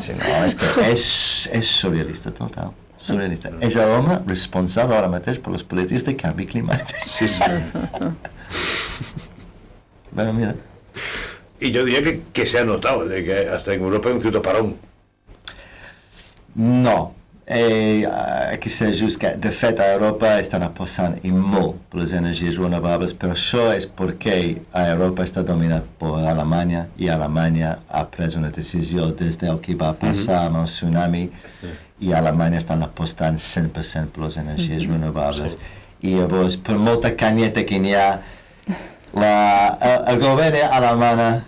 Sí, no, és que és surrealista total. Surrealista. És l'home responsable ara mateix per les polítiques de canvi climàtic. Sí. Bueno, mira. Y yo diría que se ha notado, de que hasta en Europa hay un cierto parón. No. Aquí s'ha just que, de fet, a Europa estan apostant i molt per les energies renovables, però això és perquè a Europa està dominat per Alemanya i Alemanya ha pres una decisió des del que va passar amb el tsunami i a Alemanya estan apostant 100% per les energies renovables. I llavors, per molta canyeta que n'hi ha, el govern alemany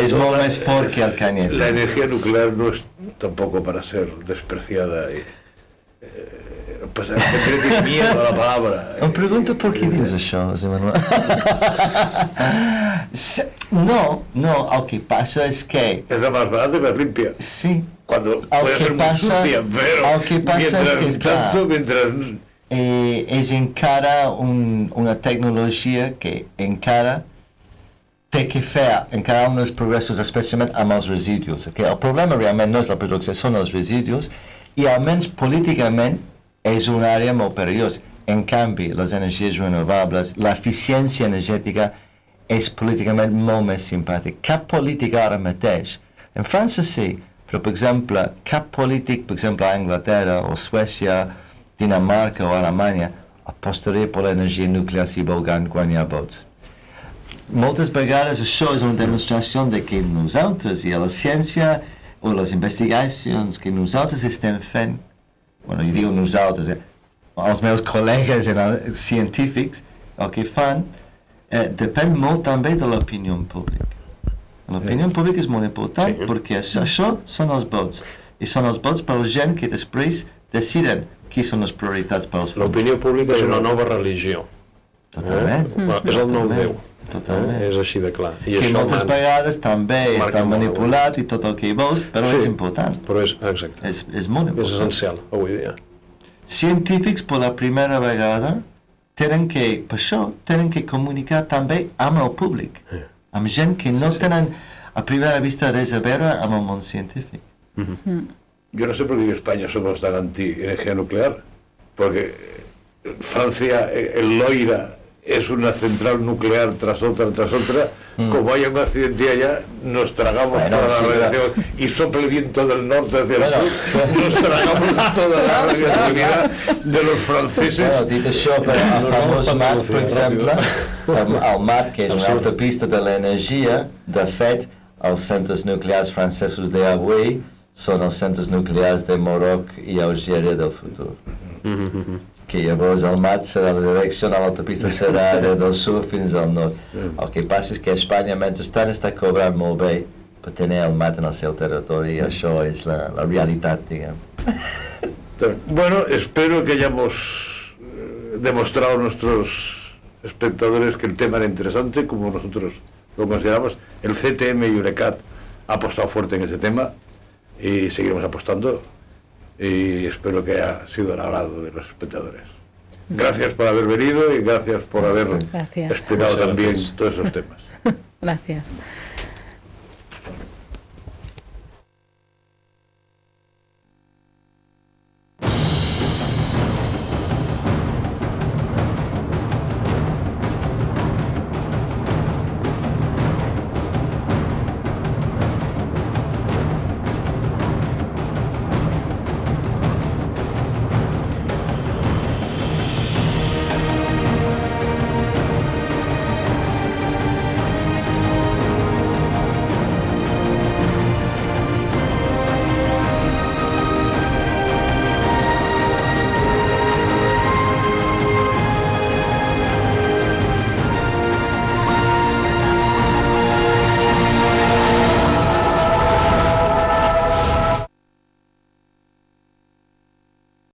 es molt més fort que el canyet. La energía nuclear no es tampoco para ser despreciada. Pues tendré miedo a la palabra. Em pregunto por qué dius això, José Manuel. No, el que passa és que... Es la más barata y más limpia. Sí. Cuando puede ser muy sucia, pero el que passa és que, clar, mientras... és encara una tecnologia que encara té que fer encara uns progressos, especialment amb els residus. Que el problema realment no és la producció, són els residus, i almenys políticament és una àrea molt perillosa. En canvi, les energies renovables, l'eficiència energètica és políticament molt més simpàtica. Cap polític ara mateix, en França sí, però per exemple, cap polític, per exemple a Anglaterra o Suècia, Dinamarca o Alemanya, apostaria per l'energia nuclear si volguin guanyar vots. Moltes vegades això és una demostració de que nosaltres i a la ciència o les investigacions que nosaltres estem fent, bueno, jo dic nosaltres, els meus col·legues científics, el que fan, depèn molt també de l'opinió pública. L'opinió pública és molt important perquè això són els vots, i són els vots per la gent que després deciden qui són les prioritats per als vots. L'opinió pública és una nova religió. Totalment. És el nou Déu. Totalment. És així de clar. I que això moltes vegades també està manipulat i tot el que hi vols, però és important. Però és, exacte. És molt important. És essencial, avui dia. Científics, per la primera vegada, tenen que comunicar també amb el públic, amb gent que no tenen a primera vista res a veure amb el món científic. Yo no sé por qué en España somos tan anti-energía nuclear, porque Francia, el Loira, es una central nuclear tras otra, como haya un accidente allá, nos tragamos toda la radiación, y sopla el viento del norte hacia el sur, nos tragamos toda la radioactividad de los franceses. Bueno, dit això, però el famós MAT, per exemple, el MAT, que és una autopista de l'energia, de fet, els centres nuclears francesos d'avui són els centres nuclears de Marroc i Algèria del futur. Que llavors el MAT serà la direcció de l'autopista serà del sud fins al nord. El que passa és que Espanya mentrestant està cobrant molt bé per tenir el MAT en el seu territori, i això és la realitat, diguem. Bueno, espero que hayamos demostrado a nuestros espectadores que el tema era interesante, como nosotros lo consideramos. El CTM y Eurecat ha apostado fuerte en ese tema. y seguiremos apostando y espero que haya sido del agrado de los espectadores. Gracias por haber venido y gracias por haber Gracias. explicado Muchas también gracias. todos esos temas. Gracias.